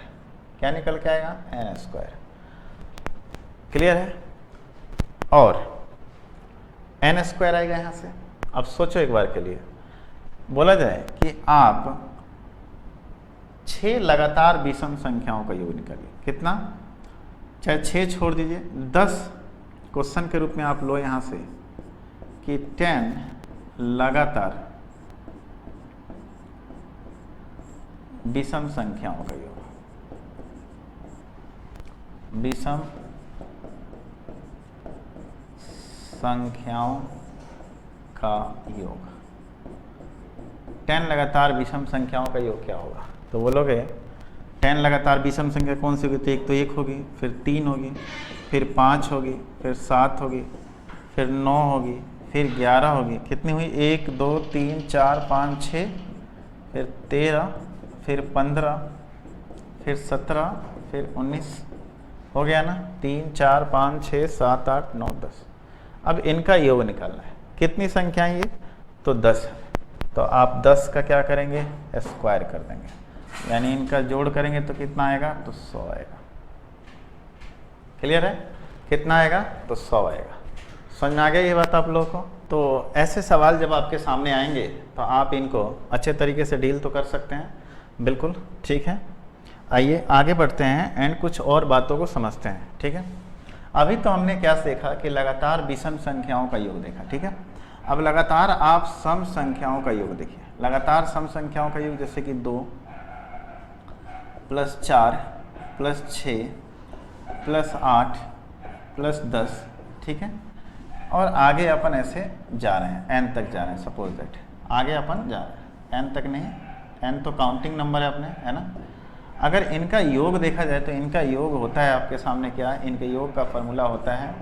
क्या निकल के आएगा, n²। क्लियर है। और n² आएगा यहाँ से। अब सोचो एक बार के लिए, बोला जाए कि आप 6 लगातार विषम संख्याओं का योग निकालिए। कितना, चाहे 6 छोड़ दीजिए, 10 क्वेश्चन के रूप में आप लो यहाँ से कि 10 लगातार विषम संख्याओं का योग, विषम संख्याओं का योग, 10 लगातार विषम संख्याओं का योग क्या होगा? तो बोलोगे 10 लगातार विषम संख्या कौन सी होगी? तो एक तो 1 होगी, फिर 3 होगी, फिर 5 होगी, फिर 7 होगी, फिर 9 होगी, फिर 11 होगी। कितनी हुई? 1 2 3 4 5 6, फिर 13, फिर 15, फिर 17, फिर 19 हो गया ना? 3 4 5 6 7 8 9 10। अब इनका योग निकालना है। कितनी संख्याएं ये? तो 10 है। तो आप 10 का क्या करेंगे? स्क्वायर कर देंगे, यानी इनका जोड़ करेंगे तो कितना आएगा? तो 100 आएगा। क्लियर है? कितना आएगा? तो 100 आएगा। समझ में आ गया ये बात आप लोगों को? तो ऐसे सवाल जब आपके सामने आएंगे तो आप इनको अच्छे तरीके से डील तो कर सकते हैं। बिल्कुल ठीक है। आइए आगे बढ़ते हैं एंड कुछ और बातों को समझते हैं। ठीक है, अभी तो हमने क्या देखा कि लगातार विषम संख्याओं का योग देखा। ठीक है, अब लगातार आप सम संख्याओं का योग देखिए। लगातार सम संख्याओं का योग जैसे कि 2 + 4 + 6 + 8 + 10। ठीक है, और आगे अपन ऐसे जा रहे हैं, n तक जा रहे हैं। सपोज दैट आगे अपन जा रहे हैं, n तक नहीं, n तो काउंटिंग नंबर है अपने, है ना। अगर इनका योग देखा जाए तो इनका योग होता है आपके सामने क्या है? इनके योग का फॉर्मूला होता है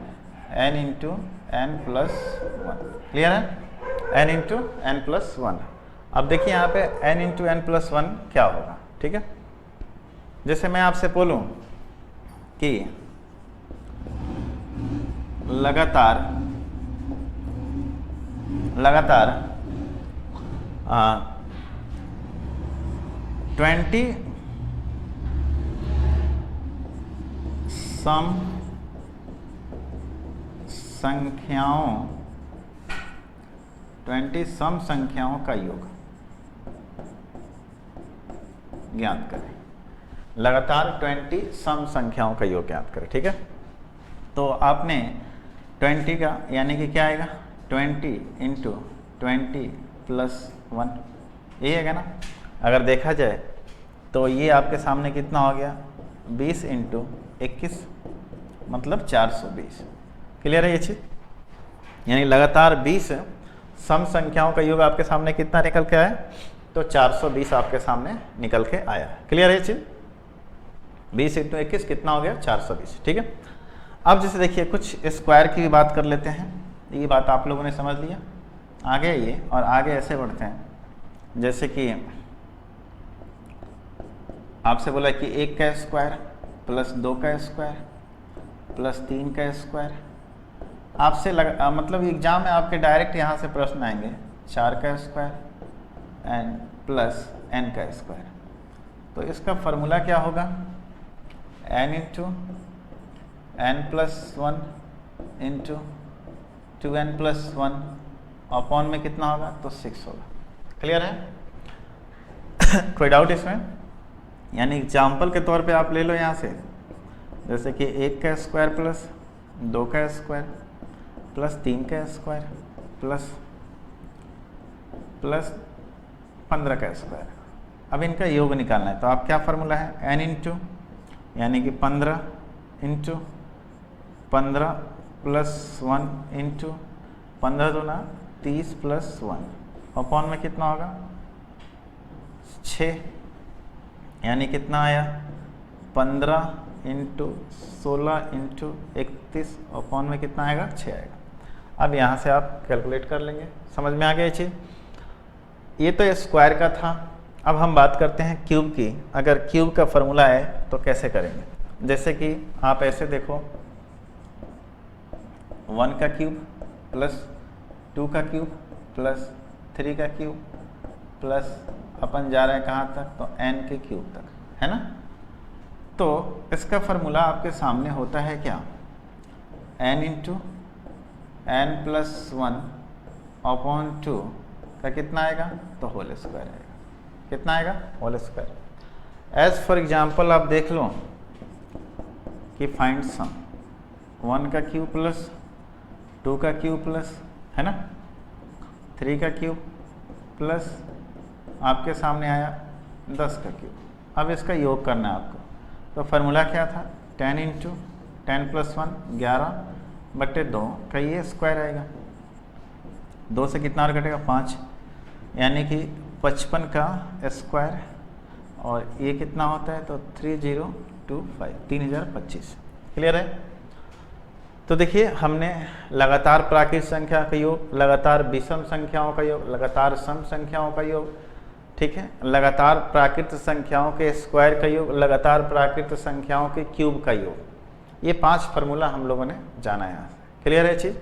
n × n + 1। क्लियर है? n × n + 1। अब देखिए यहाँ पे n × n + 1 क्या होगा? ठीक है, जैसे मैं आपसे बोलूं कि लगातार 20 सम संख्याओं का योग ज्ञात करें। लगातार 20 सम संख्याओं का योग ज्ञात करें। ठीक है, तो आपने 20 का यानी कि क्या आएगा? 20 × 20 + 1, ये है ना। अगर देखा जाए तो ये आपके सामने कितना हो गया? 20 × 21 मतलब 420। क्लियर है ये चीज़? यानी लगातार 20 सम संख्याओं का योग आपके सामने कितना निकल के आया? तो 420 आपके सामने निकल के आया। क्लियर है ये चीज़? 20 × 21 कितना हो गया? 420। ठीक है, अब जैसे देखिए कुछ स्क्वायर की भी बात कर लेते हैं। ये बात आप लोगों ने समझ लिया। आगे ये और आगे ऐसे बढ़ते हैं, जैसे कि आपसे बोला कि 1 का स्क्वायर + 2 का स्क्वायर + 3 का स्क्वायर। आपसे मतलब एग्जाम में आपके डायरेक्ट यहाँ से प्रश्न आएंगे 4 का स्क्वायर एंड + n का स्क्वायर। तो इसका फॉर्मूला क्या होगा? n × n + 1 × 2n + 1 अपॉन में कितना होगा? तो 6 होगा। क्लियर है? कोई डाउट इसमें? यानी एग्जाम्पल के तौर पे आप ले लो यहाँ से, जैसे कि 1 का स्क्वायर + 2 का स्क्वायर + 3 का स्क्वायर + 15 का स्क्वायर। अब इनका योग निकालना है, तो आप क्या फार्मूला है? n × यानी कि 15 × 15 + 1 × 15 दूना 30 + 1 अपॉन में कितना होगा? 6, यानी कितना आया? 15 × 16 × 31 अपॉन में कितना आएगा? 6 आएगा। अब यहाँ से आप कैलकुलेट कर लेंगे। समझ में आ गया ये चीज़? ये तो स्क्वायर का था। अब हम बात करते हैं क्यूब की। अगर क्यूब का फॉर्मूला है तो कैसे करेंगे? जैसे कि आप ऐसे देखो, 1 का क्यूब + 2 का क्यूब + 3 का क्यूब प्लस अपन जा रहे हैं कहाँ तक? तो n के क्यूब तक, है ना। तो इसका फॉर्मूला आपके सामने होता है क्या? n × n + 1 अपॉन 2 का कितना आएगा? तो होल स्क्वायर आएगा। कितना आएगा? Whole square. As for example आप देख लो कि फाइंड सम 1 का क्यूब + 2 का क्यूब प्लस, है ना, 3 का क्यूब प्लस आपके सामने आया 10 का क्यूब। अब इसका योग करना है आपको, तो फार्मूला क्या था, 10 इंटू 10 प्लस 1 11/2 का ये स्क्वायर आएगा। 2 से कितना और कटेगा 5, यानी कि 55 का स्क्वायर, और ये कितना होता है तो 3025 3025। क्लियर है। तो देखिए हमने लगातार प्राकृत संख्या का योग, लगातार विषम संख्याओं का योग, लगातार सम संख्याओं का योग, ठीक है, लगातार प्राकृत संख्याओं के स्क्वायर का योग, लगातार प्राकृत संख्याओं के क्यूब का योग, ये 5 फार्मूला हम लोगों ने जाना है यहाँ से। क्लियर है चीज़।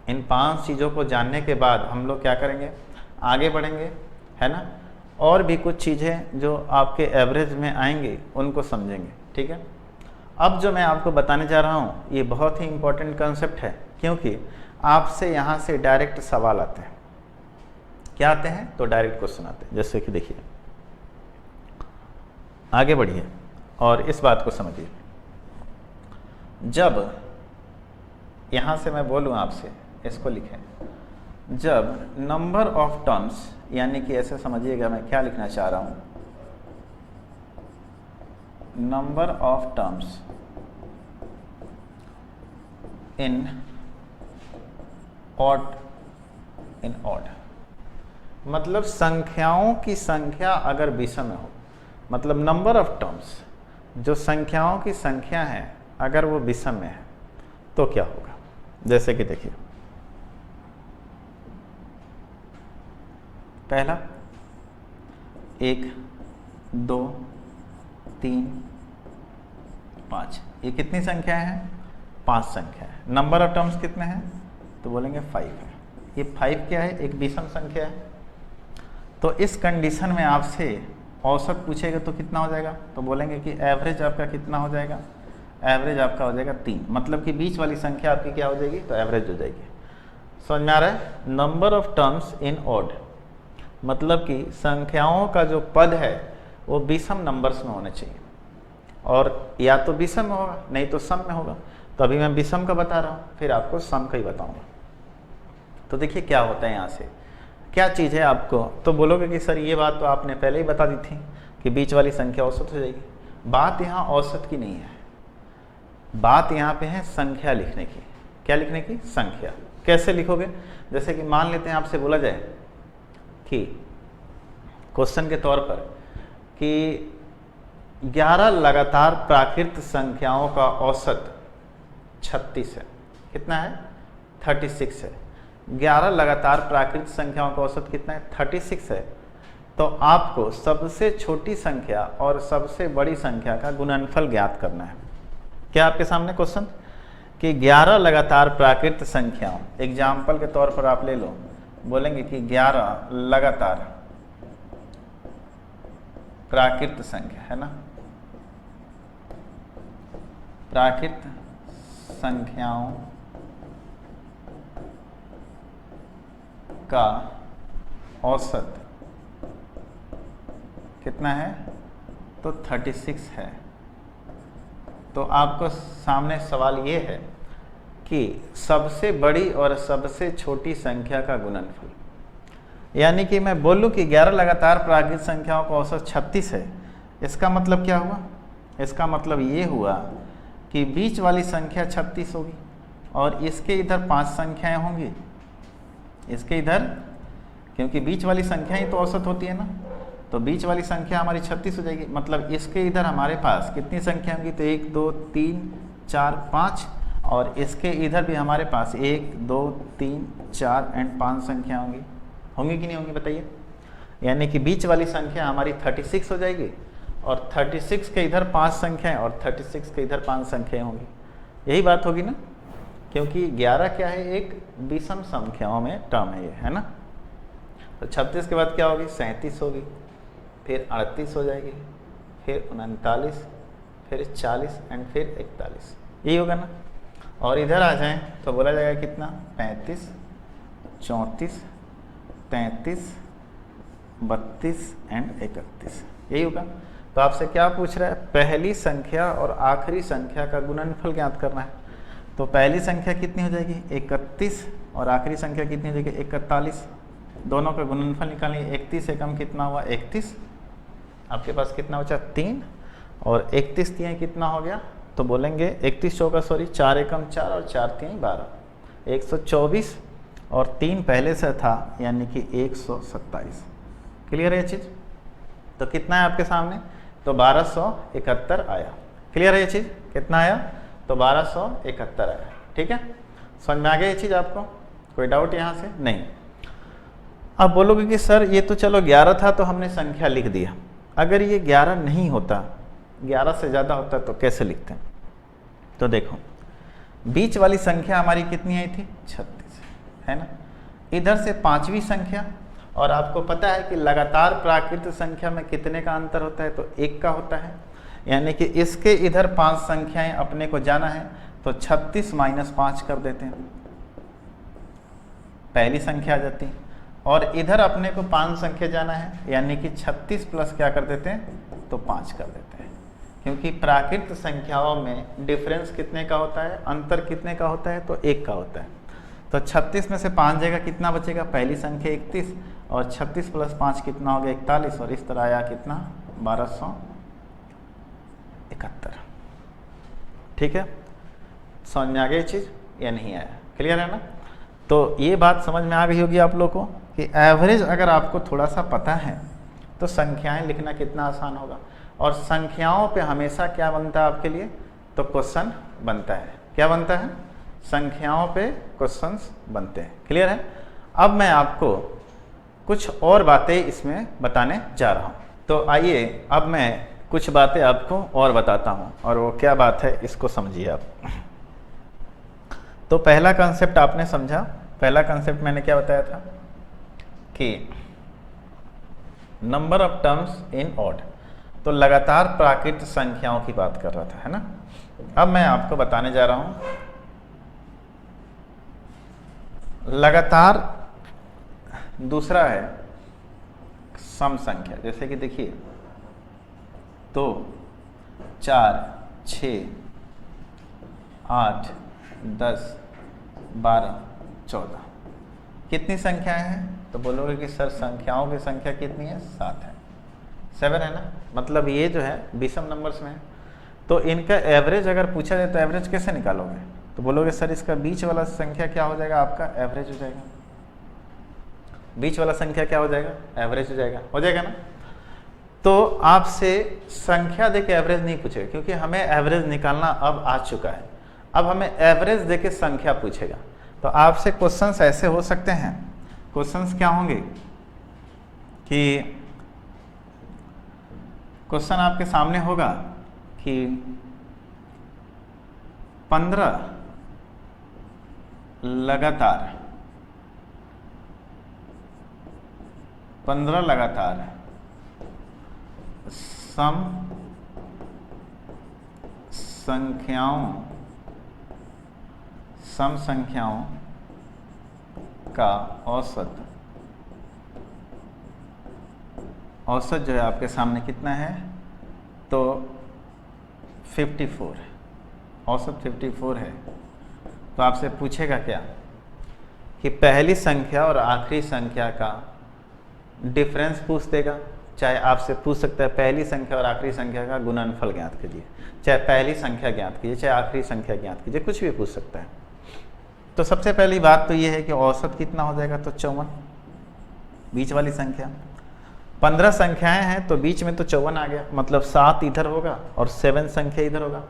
इन 5 चीज़ों को जानने के बाद हम लोग क्या करेंगे, आगे बढ़ेंगे, है ना, और भी कुछ चीज़ें जो आपके एवरेज में आएंगी उनको समझेंगे। ठीक है। अब जो मैं आपको बताने जा रहा हूँ ये बहुत ही इम्पोर्टेंट कंसेप्ट है, क्योंकि आपसे यहाँ से डायरेक्ट सवाल आते हैं। क्या आते हैं, तो डायरेक्ट क्वेश्चन आते हैं। जैसे कि देखिए, आगे बढ़िए और इस बात को समझिए। जब यहाँ से मैं बोलूँ आपसे, इसको लिखें, जब नंबर ऑफ टर्म्स, यानी कि ऐसे समझिएगा मैं क्या लिखना चाह रहा हूँ, number of terms in odd, मतलब संख्याओं की संख्या अगर विषम हो, मतलब नंबर ऑफ टर्म्स, जो संख्याओं की संख्या है अगर वो विषम में है तो क्या होगा। जैसे कि देखिए, पहला 1 2 3 5, ये कितनी संख्या है, 5 संख्या है। नंबर ऑफ टर्म्स कितने हैं, तो बोलेंगे 5 है। ये 5 क्या है, एक विषम संख्या है। तो इस कंडीशन में आपसे औसत पूछेगा तो कितना हो जाएगा, तो बोलेंगे कि एवरेज आपका कितना हो जाएगा, एवरेज आपका हो जाएगा 3, मतलब कि बीच वाली संख्या आपकी क्या हो जाएगी, तो एवरेज हो जाएगी। समझ में आ रहा है। Number of terms in odd, मतलब कि संख्याओं का जो पद है वो विषम नंबर्स में होने चाहिए, और या तो विषम में होगा नहीं तो सम में होगा। तो अभी मैं विषम का बता रहा हूँ, फिर आपको सम का ही बताऊंगा। तो देखिए क्या होता है, यहाँ से क्या चीज़ है आपको, तो बोलोगे कि सर ये बात तो आपने पहले ही बता दी थी कि बीच वाली संख्या औसत हो जाएगी। बात यहाँ औसत की नहीं है, बात यहाँ पे है संख्या लिखने की। क्या लिखने की, संख्या। कैसे लिखोगे, जैसे कि मान लेते हैं आपसे बोला जाए कि क्वेश्चन के तौर पर कि 11 लगातार प्राकृत संख्याओं का औसत 36 है। कितना है, 36 है। 11 लगातार प्राकृत संख्याओं का औसत कितना है, 36 है। तो आपको सबसे छोटी संख्या और सबसे बड़ी संख्या का गुणनफल ज्ञात करना है। क्या आपके सामने क्वेश्चन कि 11 लगातार प्राकृत संख्याओं, एग्जाम्पल के तौर पर आप ले लो, बोलेंगे कि 11 लगातार प्राकृत संख्या है ना, प्राकृत संख्याओं का औसत कितना है, तो 36 है। तो आपको सामने सवाल ये है कि सबसे बड़ी और सबसे छोटी संख्या का गुणनफल, यानी कि मैं बोलूँ कि 11 लगातार प्राकृत संख्याओं का औसत 36 है। इसका मतलब क्या हुआ, इसका मतलब ये हुआ कि बीच वाली संख्या 36 होगी और इसके इधर 5 संख्याएं होंगी, इसके इधर, क्योंकि बीच वाली संख्या ही तो औसत होती है ना, तो बीच वाली संख्या हमारी 36 हो जाएगी। मतलब इसके इधर हमारे पास कितनी संख्या होंगी, तो 1 2 3 4 5, और इसके इधर भी हमारे पास 1 2 3 4 एंड 5 संख्या होंगी। होंगी कि नहीं होंगी बताइए। यानी कि बीच वाली संख्या हमारी 36 हो जाएगी और 36 के इधर 5 संख्याएं और 36 के इधर 5 संख्याएं होंगी। यही बात होगी ना, क्योंकि 11 क्या है, एक विषम संख्याओं में टर्म है ये, है ना। तो 36 के बाद क्या होगी, 37 होगी, फिर 38 हो जाएगी, फिर 39, फिर 40 एंड फिर 41, यही होगा ना। और इधर आ जाएं तो बोला जाएगा कितना, 35 34 33 32 एंड 31, यही होगा। तो आपसे क्या पूछ रहा है, पहली संख्या और आखिरी संख्या का गुणनफल ज्ञात करना है। तो पहली संख्या कितनी हो जाएगी 31 और आखिरी संख्या कितनी हो जाएगी 41। दोनों का गुणनफल निकालेंगे, 31 एकम कितना हुआ 31, आपके पास कितना बचा 3 और 31 तिहाई कितना हो गया, तो बोलेंगे 31 चौका 4 एकम 4 और 4 तिहाई 12, 124 और 3 पहले से था यानी कि 127। क्लियर है ये चीज़? तो कितना है आपके सामने, तो 1271 आया। क्लियर है ये चीज़? कितना आया, तो 1271 आया। ठीक है, समझ में आ गया ये चीज़ आपको? कोई डाउट यहाँ से नहीं? आप बोलोगे कि सर ये तो चलो 11 था तो हमने संख्या लिख दिया, अगर ये 11 नहीं होता, 11 से ज़्यादा होता तो कैसे लिखते हैं? तो देखो बीच वाली संख्या हमारी कितनी आई थी 36, है ना। इधर से 5वीं संख्या, और आपको पता है कि लगातार प्राकृत संख्या में कितने का अंतर होता है, तो 1 का होता है, यानी कि इसके इधर 5 संख्याएं अपने को जाना है, तो 36 - 5 कर देते हैं, पहली संख्या आ जाती है। और इधर अपने को 5 संख्या जाना है, यानी कि 36 प्लस क्या कर देते हैं, तो 5 कर देते हैं, क्योंकि प्राकृत संख्याओं में डिफरेंस कितने का होता है, अंतर कितने का होता है, तो 1 का होता है। तो 36 में से 5 जगह कितना बचेगा, पहली संख्या 31 और 36 प्लस 5 कितना हो गया 41, और इस तरह आया कितना 1271। ठीक है, समझ में आ गई चीज़ या नहीं आया? क्लियर है ना? तो ये बात समझ में आ गई होगी आप लोगों को कि एवरेज अगर आपको थोड़ा सा पता है तो संख्याएं लिखना कितना आसान होगा। और संख्याओं पे हमेशा क्या बनता है आपके लिए, तो क्वेश्चन बनता है। क्या बनता है? संख्याओं पे क्वेश्चंस बनते हैं। क्लियर है? अब मैं आपको कुछ और बातें इसमें बताने जा रहा हूँ। तो आइए अब मैं कुछ बातें आपको और बताता हूँ, और वो क्या बात है इसको समझिए आप। तो पहला कंसेप्ट आपने समझा। पहला कंसेप्ट मैंने क्या बताया था कि number of terms in odd, तो लगातार प्राकृत संख्याओं की बात कर रहा था, है ना। अब मैं आपको बताने जा रहा हूं लगातार दूसरा है सम संख्या। जैसे कि देखिए 2 4 6 8 10 12 14 कितनी संख्याएं हैं, तो बोलोगे कि सर संख्याओं की संख्या कितनी है, 7 है, 7 है ना। मतलब ये जो है विषम नंबर्स में है, तो इनका एवरेज अगर पूछा जाए तो एवरेज कैसे निकालोगे, तो बोलोगे सर इसका बीच वाला संख्या क्या हो जाएगा, आपका एवरेज हो जाएगा। बीच वाला संख्या क्या हो जाएगा, एवरेज हो जाएगा ना। तो आपसे संख्या देके एवरेज नहीं पूछेगा, क्योंकि हमें एवरेज निकालना अब आ चुका है। अब हमें एवरेज देके संख्या पूछेगा। तो आपसे क्वेश्चंस ऐसे हो सकते हैं, क्वेश्चंस क्या होंगे कि क्वेश्चन आपके सामने होगा कि 15 लगातार 15 लगातार सम संख्याओं का औसत जो है आपके सामने कितना है, तो 54 है, औसत 54 है। तो आपसे पूछेगा क्या कि पहली संख्या और आखिरी संख्या का डिफरेंस पूछ देगा। चाहे आपसे पूछ सकता है पहली संख्या और आखिरी संख्या का गुणनफल ज्ञात कीजिए, चाहे पहली संख्या ज्ञात कीजिए, चाहे आखिरी संख्या ज्ञात कीजिए, कुछ भी पूछ सकता है। तो सबसे पहली बात तो ये है कि औसत कितना हो जाएगा, तो 54, बीच वाली संख्या। 15 संख्याएं हैं तो बीच में तो 54 आ गया, मतलब 7 इधर होगा और 7 संख्या इधर होगा।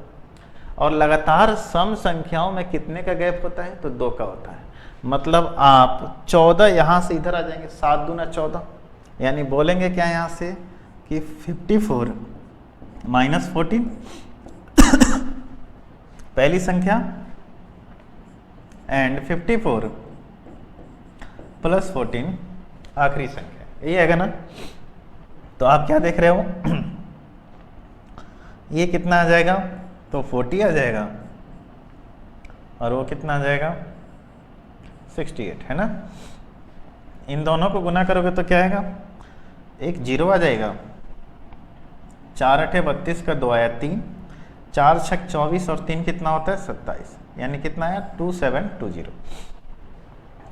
और लगातार सम संख्याओं में कितने का गैप होता है, तो 2 का होता है। मतलब आप 14 यहाँ से इधर आ जाएंगे, 7 दूना 14, यानी बोलेंगे क्या यहाँ से कि 54 - 14 पहली संख्या एंड 54 + 14 आखिरी संख्या। ये है ना। तो आप क्या देख रहे हो ये कितना आ जाएगा, तो 40 आ जाएगा, और वो कितना आ जाएगा 68, है ना। इन दोनों को गुना करोगे तो क्या आएगा, एक 0 आ जाएगा। 4 × 8 = 32 का 2 आया 3, 4 × 6 = 24 और 3 कितना होता है 27। यानी कितना आया 2720।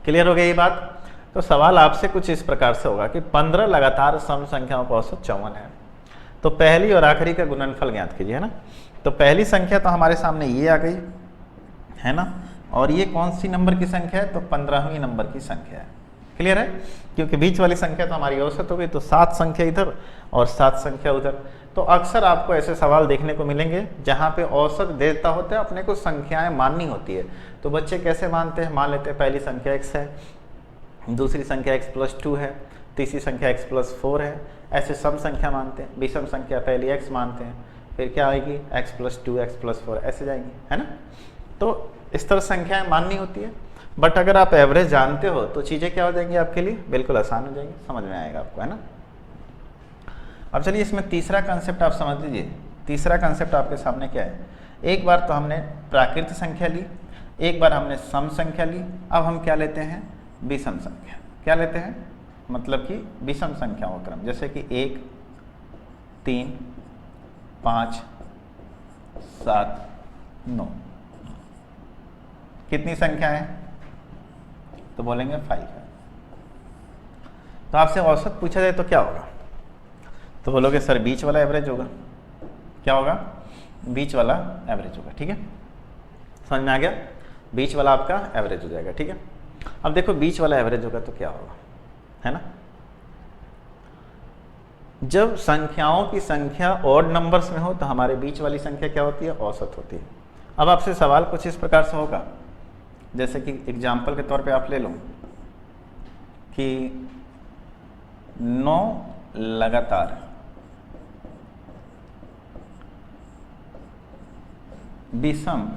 क्लियर हो गई ये बात। तो सवाल आपसे कुछ इस प्रकार से होगा कि 15 लगातार सम संख्याओं का औसत 54 है, तो पहली और आखिरी का गुणनफल ज्ञात कीजिए, है ना। तो पहली संख्या तो हमारे सामने ये आ गई, है ना, और ये कौन सी नंबर की संख्या है, तो 15वीं नंबर की संख्या है। क्लियर है, क्योंकि बीच वाली संख्या तो हमारी औसत हो गई, तो 7 संख्या इधर और 7 संख्या उधर। तो अक्सर आपको ऐसे सवाल देखने को मिलेंगे जहाँ पे औसत देता होता है, अपने को संख्याएं माननी होती है। तो बच्चे कैसे मानते हैं, मान लेते हैं पहली संख्या x है, दूसरी संख्या x+2 है, तीसरी संख्या x+4 है, ऐसे सम संख्या मानते हैं। विषम संख्या पहली x मानते हैं, फिर क्या आएगी x+2 x+4 ऐसे जाएंगी, है ना। तो इस तरह संख्याएं माननी होती है। बट अगर आप एवरेज जानते हो तो चीज़ें क्या हो जाएंगी आपके लिए, बिल्कुल आसान हो जाएंगी, समझ में आएगा आपको, है ना। अब चलिए इसमें तीसरा कंसेप्ट आप समझ लीजिए। तीसरा कंसेप्ट आपके सामने क्या है, एक बार तो हमने प्राकृत संख्या ली, एक बार हमने सम संख्या ली, अब हम क्या लेते हैं, विषम संख्या। क्या लेते हैं, मतलब कि विषम संख्याओं का क्रम, जैसे कि 1 3 5 7 9 कितनी संख्या है, तो बोलेंगे 5 है। तो आपसे औसत पूछा जाए तो क्या होगा, तो बोलोगे सर बीच वाला एवरेज होगा। क्या होगा, बीच वाला एवरेज होगा। ठीक है, समझ में आ गया, बीच वाला आपका एवरेज हो जाएगा। ठीक है, अब देखो बीच वाला एवरेज होगा तो क्या होगा, है ना। जब संख्याओं की संख्या ऑड नंबर्स में हो तो हमारे बीच वाली संख्या क्या होती है, औसत होती है। अब आपसे सवाल कुछ इस प्रकार से होगा, जैसे कि एग्जाम्पल के तौर पे आप ले लो कि 9 लगातार विषम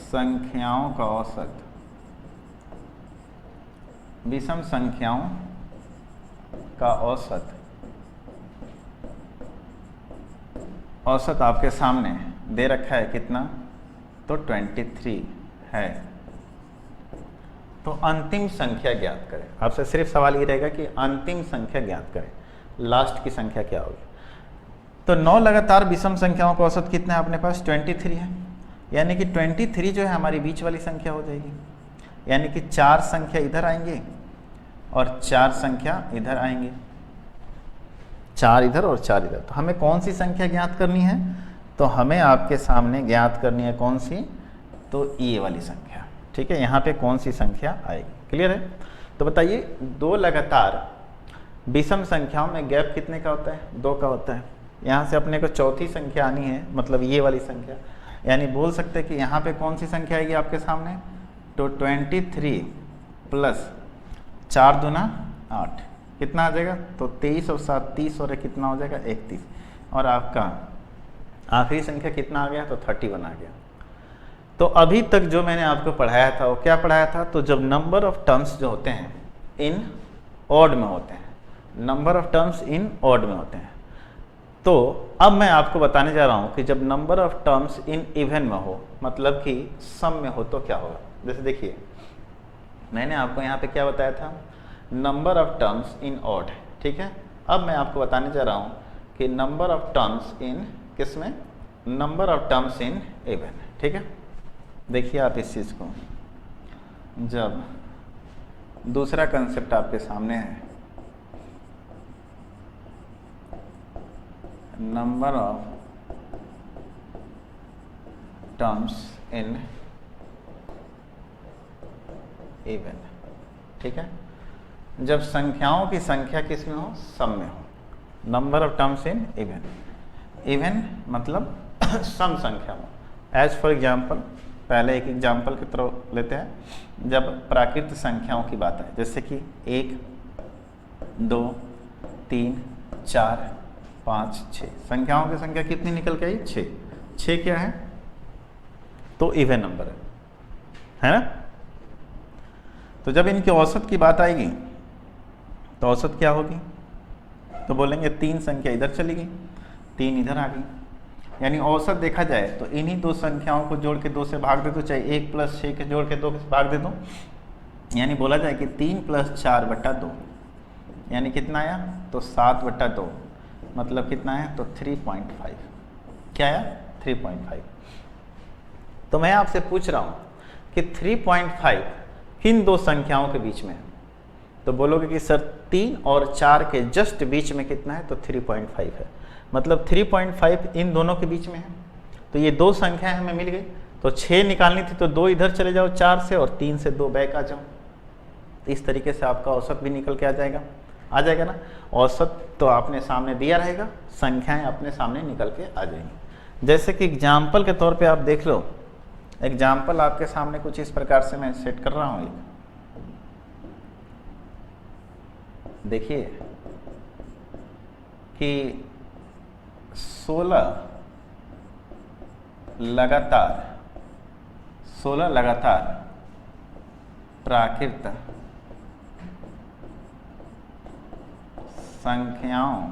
संख्याओं का औसत, विषम संख्याओं का औसत आपके सामने दे रखा है कितना, तो 23 है। तो अंतिम संख्या ज्ञात करें। आपसे सिर्फ सवाल ये रहेगा कि अंतिम संख्या ज्ञात करें, लास्ट की संख्या क्या होगी। तो 9 लगातार विषम संख्याओं का औसत कितना है अपने पास, 23 है। यानी कि 23 जो है हमारी बीच वाली संख्या हो जाएगी, यानी कि 4 संख्या इधर आएंगे और 4 संख्या इधर आएंगे, 4 इधर और 4 इधर। तो हमें कौन सी संख्या ज्ञात करनी है, तो हमें आपके सामने ज्ञात करनी है कौन सी, तो ये वाली संख्या। ठीक है, यहाँ पे कौन सी संख्या आएगी। क्लियर है, तो बताइए 2 लगातार विषम संख्याओं में गैप कितने का होता है, 2 का होता है। यहाँ से अपने को चौथी संख्या आनी है, मतलब ये वाली संख्या, यानी बोल सकते हैं कि यहाँ पे कौन सी संख्या आएगी आपके सामने, तो 23 प्लस 4 दूना 8 कितना आ जाएगा, तो 23 और 7 30 और कितना हो जाएगा 31, और आपका आखिरी संख्या कितना आ गया, तो 31 आ गया। तो अभी तक जो मैंने आपको पढ़ाया था वो क्या पढ़ाया था, तो जब नंबर ऑफ टर्म्स जो होते हैं इन ऑड में होते हैं, number of terms in odd में होते हैं, तो अब मैं आपको बताने जा रहा हूँ कि जब number of terms in even में हो, मतलब कि सम में हो, तो क्या होगा। जैसे देखिए मैंने आपको यहाँ पे क्या बताया था, number of terms in odd. ठीक है, अब मैं आपको बताने जा रहा हूँ कि नंबर ऑफ टर्म्स इन किस में, number of terms in even. ठीक है, देखिए आप इस चीज़ को, जब दूसरा कंसेप्ट आपके सामने है, number of terms in even. ठीक है, जब संख्याओं की संख्या किस में हो, सम में हो, number of terms in even. Even मतलब सम संख्या में। एज फॉर एग्जाम्पल, पहले एक एग्जाम्पल की तरफ लेते हैं, जब प्राकृत संख्याओं की बात है, जैसे कि 1 2 3 4 5 6 संख्याओं की संख्या कितनी निकल के आई, 6। 6 क्या है, तो इवन नंबर है ना। तो जब इनके औसत की बात आएगी तो औसत क्या होगी, तो बोलेंगे 3 संख्या इधर चली गई, 3 इधर आ गई। यानी औसत देखा जाए तो इन्हीं 2 संख्याओं को जोड़ के 2 से भाग दे दो, चाहे 1 + 6 के जोड़ के 2 से भाग दे दो, यानी बोला जाए कि 3 + 4/2, यानी कितना आया, तो 7/2, मतलब कितना है, तो 3.5। क्या आया, 3.5। तो मैं आपसे पूछ रहा हूँ कि 3.5 किन दो संख्याओं के बीच में है? तो बोलोगे कि सर 3 और 4 के जस्ट बीच में कितना है? तो 3.5 है। मतलब 3.5 इन दोनों के बीच में है। तो ये दो संख्याएं हमें मिल गई। तो 6 निकालनी थी तो 2 इधर चले जाओ 4 से, और 3 से 2 बैक आ जाओ। इस तरीके से आपका औसत भी निकल के आ जाएगा ना। औसत तो आपने सामने दिया रहेगा, संख्याएं अपने सामने निकल के आ जाएंगी। जैसे कि एग्जाम्पल के तौर पे आप देख लो, एग्जाम्पल आपके सामने कुछ इस प्रकार से मैं सेट कर रहा हूँ। देखिए कि 16 लगातार प्राकृत संख्याओं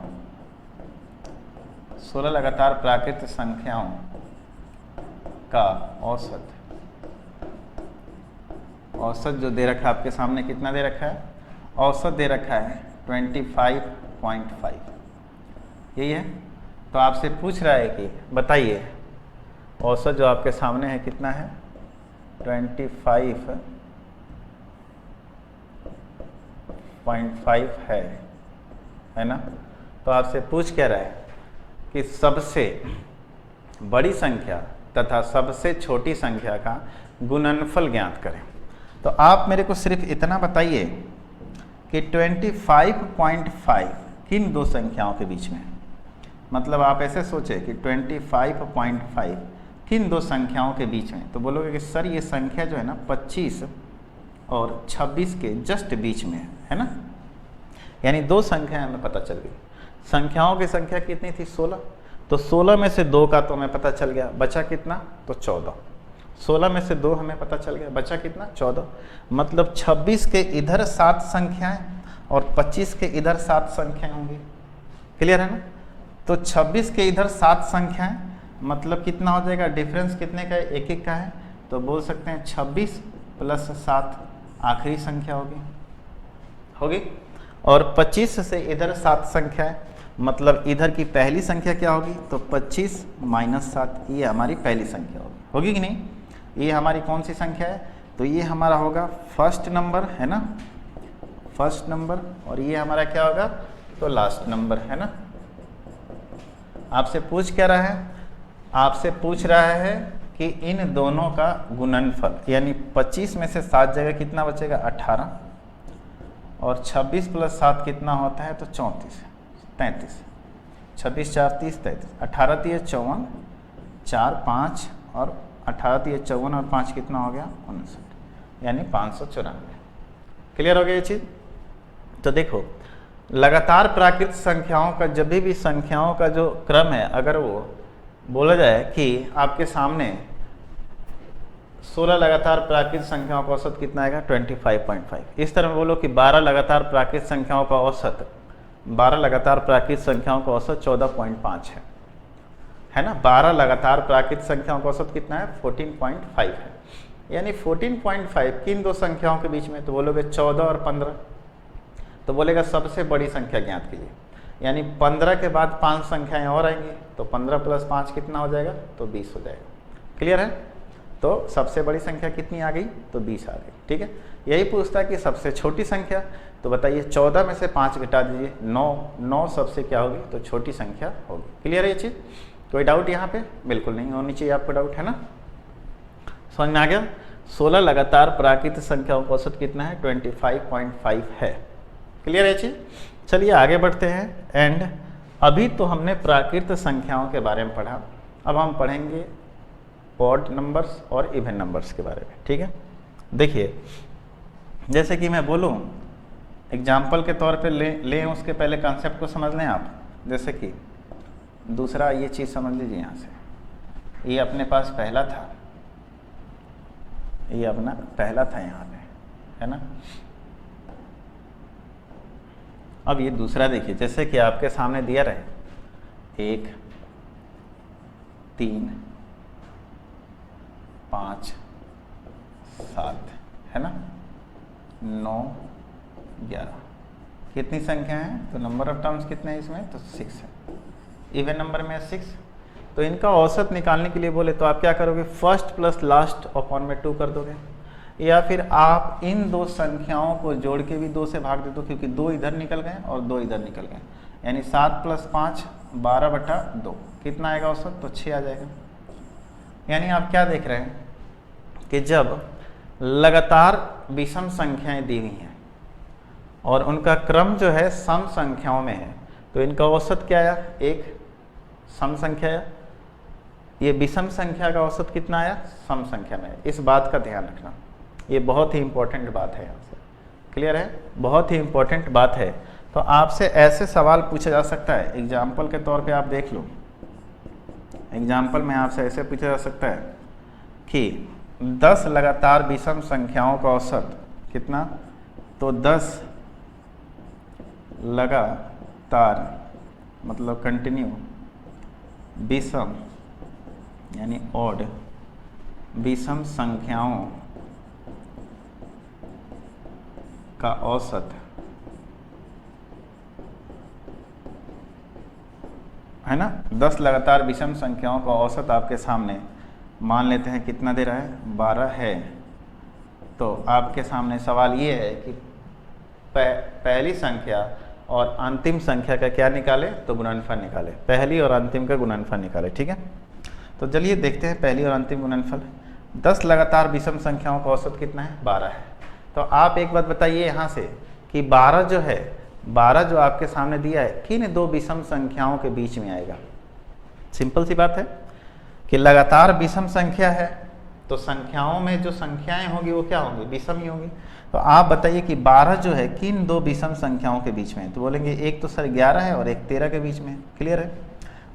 16 लगातार प्राकृत संख्याओं का औसत जो दे रखा है आपके सामने, कितना दे रखा है? औसत दे रखा है 25.5। यही है। तो आपसे पूछ रहा है कि बताइए औसत जो आपके सामने है कितना है? 25.5 है ना। तो आपसे पूछ क्या रहा है कि सबसे बड़ी संख्या तथा सबसे छोटी संख्या का गुणनफल ज्ञात करें। तो आप मेरे को सिर्फ इतना बताइए कि 25.5 किन दो संख्याओं के बीच में है। मतलब आप ऐसे सोचे कि 25.5 किन दो संख्याओं के बीच में। तो बोलोगे कि सर ये संख्या जो है ना 25 और 26 के जस्ट बीच में है ना। यानी दो संख्याएं हमें पता चल गई। संख्याओं की संख्या कितनी थी? 16। तो 16 में से 2 का तो हमें पता चल गया, बचा कितना? तो 14। 16 में से 2 हमें पता चल गया, बचा कितना? 14। मतलब 26 के इधर 7 संख्याएं और 25 के इधर 7 संख्याएं होंगी। क्लियर है ना। तो 26 के इधर 7 संख्याएं, मतलब कितना हो जाएगा? डिफरेंस कितने का है? 1 का है। तो बोल सकते हैं 26 + 7 आखिरी संख्या होगी। और 25 से इधर 7 संख्याएं, मतलब इधर की पहली संख्या क्या होगी? तो 25 - 7, ये हमारी पहली संख्या होगी कि नहीं? ये हमारी कौन सी संख्या है? तो ये हमारा होगा फर्स्ट नंबर है ना, फर्स्ट नंबर। और ये हमारा क्या होगा? तो लास्ट नंबर है ना। आपसे पूछ क्या रहा है? आपसे पूछ रहा है कि इन दोनों का गुणनफल, यानी 25 में से 7 जगह कितना बचेगा? 18। और 26 + 7 कितना होता है? तो 33। 26 × 4 = 30, 33। 18 × 3 = 54, 4 × 5 और 18 × 3 = 54 और 5 कितना हो गया? 59, यानी 594। क्लियर हो गया ये चीज़? तो देखो, लगातार प्राकृत संख्याओं का जब भी संख्याओं का जो क्रम है, अगर वो बोला जाए कि आपके सामने 16 लगातार प्राकृत संख्याओं का औसत कितना आएगा? 25.5। इस तरह बोलो कि 12 लगातार प्राकृत संख्याओं का औसत 12 लगातार प्राकृत संख्याओं का औसत 14.5 है ना। 12 लगातार प्राकृत संख्याओं का औसत कितना है? 14.5 है। यानी 14.5 किन दो संख्याओं के बीच में? तो बोलोगे 14 और 15। तो बोलेगा सबसे बड़ी संख्या ज्ञात कीजिए, यानी 15 के बाद 5 संख्याएं और आएंगी। तो 15 + 5 कितना हो जाएगा? तो 20 हो जाएगा। क्लियर है? तो सबसे बड़ी संख्या कितनी आ गई? तो 20 आ गई। ठीक है। यही पूछता है कि सबसे छोटी संख्या। तो बताइए 14 में से 5 घटा दीजिए, 9 सबसे क्या होगी? तो छोटी संख्या होगी। क्लियर है ये चीज़? कोई डाउट यहाँ पे? बिल्कुल नहीं होनी चाहिए आपको डाउट, है ना। समझ में आ गया? 16 लगातार प्राकृत संख्याओं का औसत कितना है? 25.5 है। क्लियर है चीज़? चलिए आगे बढ़ते हैं। एंड अभी तो हमने प्राकृत संख्याओं के बारे में पढ़ा, अब हम पढ़ेंगे ऑड नंबर्स और इवन नंबर्स के बारे में। ठीक है। देखिए, जैसे कि मैं बोलूँ एग्जाम्पल के तौर पे लें, उसके पहले कॉन्सेप्ट को समझ लें आप। जैसे कि दूसरा ये चीज़ समझ लीजिए, यहाँ से ये अपने पास पहला था, ये अपना पहला था यहाँ पे, है ना। अब ये दूसरा देखिए, जैसे कि आपके सामने दिया रहे 1 3 5 7 है ना, 9 11। कितनी संख्या है? तो नंबर ऑफ टर्म्स कितने हैं इसमें? तो 6 है। इवन नंबर में 6। तो इनका औसत निकालने के लिए बोले तो आप क्या करोगे, फर्स्ट प्लस लास्ट अपॉन में 2 कर दोगे, या फिर आप इन दो संख्याओं को जोड़ के भी 2 से भाग दे दो, क्योंकि 2 इधर निकल गए और 2 इधर निकल गए, यानी 7 + 5 12/2 कितना आएगा औसत, तो 6 आ जाएगा। यानी आप क्या देख रहे हैं कि जब लगातार विषम संख्याएं दी हुई हैं और उनका क्रम जो है सम संख्याओं में है, तो इनका औसत क्या आया, एक सम संख्या आया, ये विषम संख्या का औसत कितना आया, सम संख्या में। इस बात का ध्यान रखना, ये बहुत ही इंपॉर्टेंट बात है यहाँ से, क्लियर है, बहुत ही इंपॉर्टेंट बात है। तो आपसे ऐसे सवाल पूछा जा सकता है, एग्जाम्पल के तौर पे आप देख लो, एग्जाम्पल में आपसे ऐसे पूछा जा सकता है कि 10 लगातार विषम संख्याओं का औसत कितना, तो 10 लगातार मतलब कंटिन्यू विषम यानी ऑड विषम संख्याओं का औसत है ना, 10 लगातार विषम संख्याओं का औसत आपके सामने मान लेते हैं कितना दे रहा है, 12 है। तो आपके सामने सवाल ये है कि पहली संख्या और अंतिम संख्या का क्या निकाले, तो गुणनफल निकाले, पहली और अंतिम का गुणनफल निकाले, ठीक है। तो चलिए देखते हैं पहली और अंतिम गुणनफल। 10 लगातार विषम संख्याओं का औसत कितना है, 12 है। तो आप एक बात बताइए यहाँ से कि 12 जो है, 12 जो आपके सामने दिया है, किन दो विषम संख्याओं के बीच में आएगा। सिंपल सी बात है कि लगातार विषम संख्या है तो संख्याओं में जो संख्याएं होंगी वो क्या होंगी, विषम ही होंगी। तो आप बताइए कि 12 जो है किन दो विषम संख्याओं के बीच में है, तो बोलेंगे एक तो सर 11 है और एक 13 के बीच में है, क्लियर है।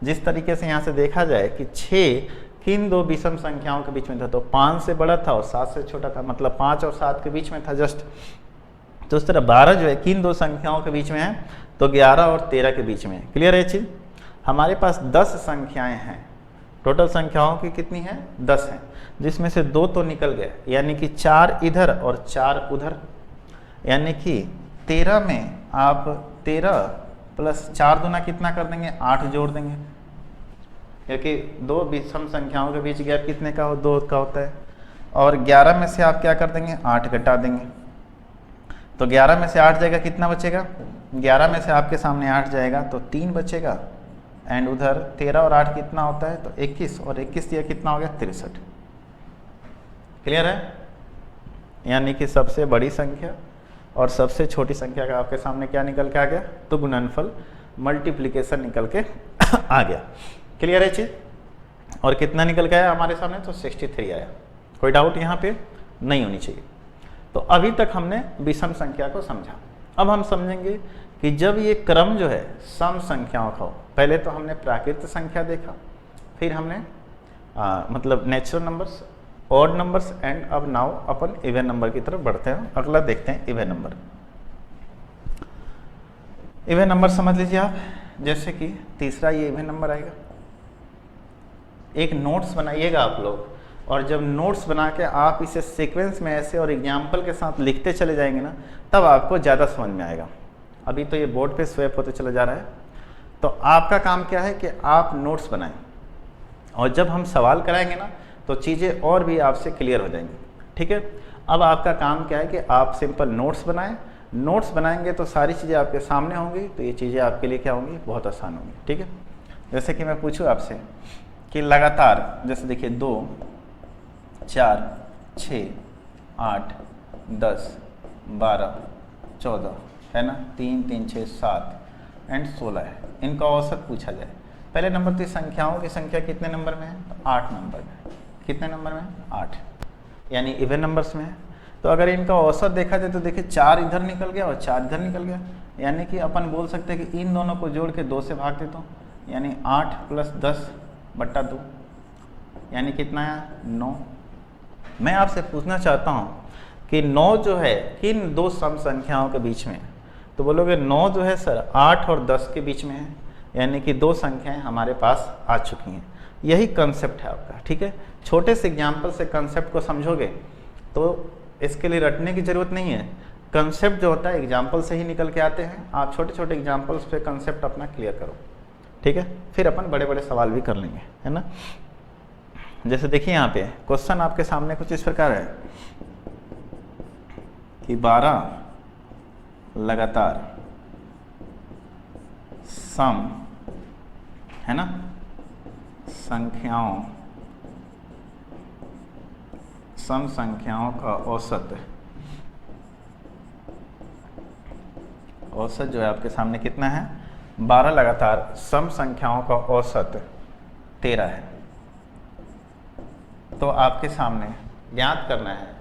जिस तरीके से यहाँ से देखा जाए कि 6 किन दो विषम संख्याओं के बीच में था, तो 5 से बड़ा था और 7 से छोटा था, मतलब 5 और 7 के बीच में था जस्ट। तो उस तरह 12 जो है किन दो संख्याओं के बीच में है, तो 11 और 13 के बीच में है, क्लियर है चीज। हमारे पास 10 संख्याएं हैं, टोटल संख्याओं की कितनी है, 10 है, जिसमें से 2 तो निकल गए, यानी कि 4 इधर और 4 उधर, यानी कि 13 में आप 13 + 4 दूना कितना कर देंगे, 8 जोड़ देंगे, क्योंकि दो विषम संख्याओं के बीच गैप कितने का हो, 2 का होता है। और 11 में से आप क्या कर देंगे, 8 घटा देंगे, तो 11 में से 8 जाएगा, कितना बचेगा, 11 में से आपके सामने 8 जाएगा तो 3 बचेगा, एंड उधर 13 और 8 कितना होता है, तो 21, और 21 दिया कितना हो गया, 63, क्लियर है। यानी कि सबसे बड़ी संख्या और सबसे छोटी संख्या का आपके सामने क्या निकल के आ गया, तो गुणनफल मल्टीप्लिकेशन निकल के आ गया, क्लियर है चीज। और कितना निकल के आया हमारे सामने, तो 63 आया, कोई डाउट यहाँ पे नहीं होनी चाहिए। तो अभी तक हमने विषम संख्या को समझा। अब हम समझेंगे कि जब ये क्रम जो है सम संख्याओं का हो, पहले तो हमने प्राकृत संख्या देखा, फिर हमने मतलब natural numbers, odd numbers, and अब नाउ अपन इवन नंबर की तरफ बढ़ते हैं। अगला देखते हैं इवन नंबर। इवन नंबर समझ लीजिए आप, जैसे कि तीसरा ये इवन नंबर आएगा। एक नोट्स बनाइएगा आप लोग, और जब नोट्स बना के आप इसे सीक्वेंस में ऐसे और एग्जाम्पल के साथ लिखते चले जाएंगे ना, तब आपको ज़्यादा समझ में आएगा। अभी तो ये बोर्ड पे स्वैप होते चला जा रहा है, तो आपका काम क्या है कि आप नोट्स बनाएं, और जब हम सवाल कराएंगे ना तो चीज़ें और भी आपसे क्लियर हो जाएंगी, ठीक है। अब आपका काम क्या है कि आप सिंपल नोट्स बनाएं, नोट्स बनाएंगे तो सारी चीज़ें आपके सामने होंगी, तो ये चीज़ें आपके लिए क्या होंगी, बहुत आसान होंगी, ठीक है। जैसे कि मैं पूछूँ आपसे कि लगातार, जैसे देखिए 2 4 6 8 10 12 14 है ना, 3 3 6 7 एंड 16 है, इनका औसत पूछा जाए। पहले नंबर तो संख्याओं की संख्या कितने नंबर में है, तो 8 नंबर में। कितने नंबर में, 8, यानी इवन नंबर्स में है। तो अगर इनका औसत देखा जाए तो देखिए 4 इधर निकल गया और 4 इधर निकल गया, यानी कि अपन बोल सकते हैं कि इन दोनों को जोड़ के 2 से भाग देता हूँ, यानी 8 + 10/2, यानी कितना है, 9। मैं आपसे पूछना चाहता हूँ कि 9 जो है किन दो सम संख्याओं के बीच में है, तो बोलोगे 9 जो है सर 8 और 10 के बीच में है, यानी कि 2 संख्याएं हमारे पास आ चुकी हैं। यही कंसेप्ट है आपका, ठीक है। छोटे से एग्जाम्पल से कंसेप्ट को समझोगे तो इसके लिए रटने की ज़रूरत नहीं है। कंसेप्ट जो होता है एग्जाम्पल से ही निकल के आते हैं। आप छोटे छोटे एग्जाम्पल्स पे कंसेप्ट अपना क्लियर करो, ठीक है, फिर अपन बड़े बड़े सवाल भी कर लेंगे, है ना। जैसे देखिए यहाँ पे क्वेश्चन आपके सामने कुछ इस प्रकार है कि 12 लगातार सम, है ना, सम संख्याओं का औसत जो है आपके सामने कितना है, 12 लगातार सम संख्याओं का औसत 13 है। तो आपके सामने ज्ञात करना है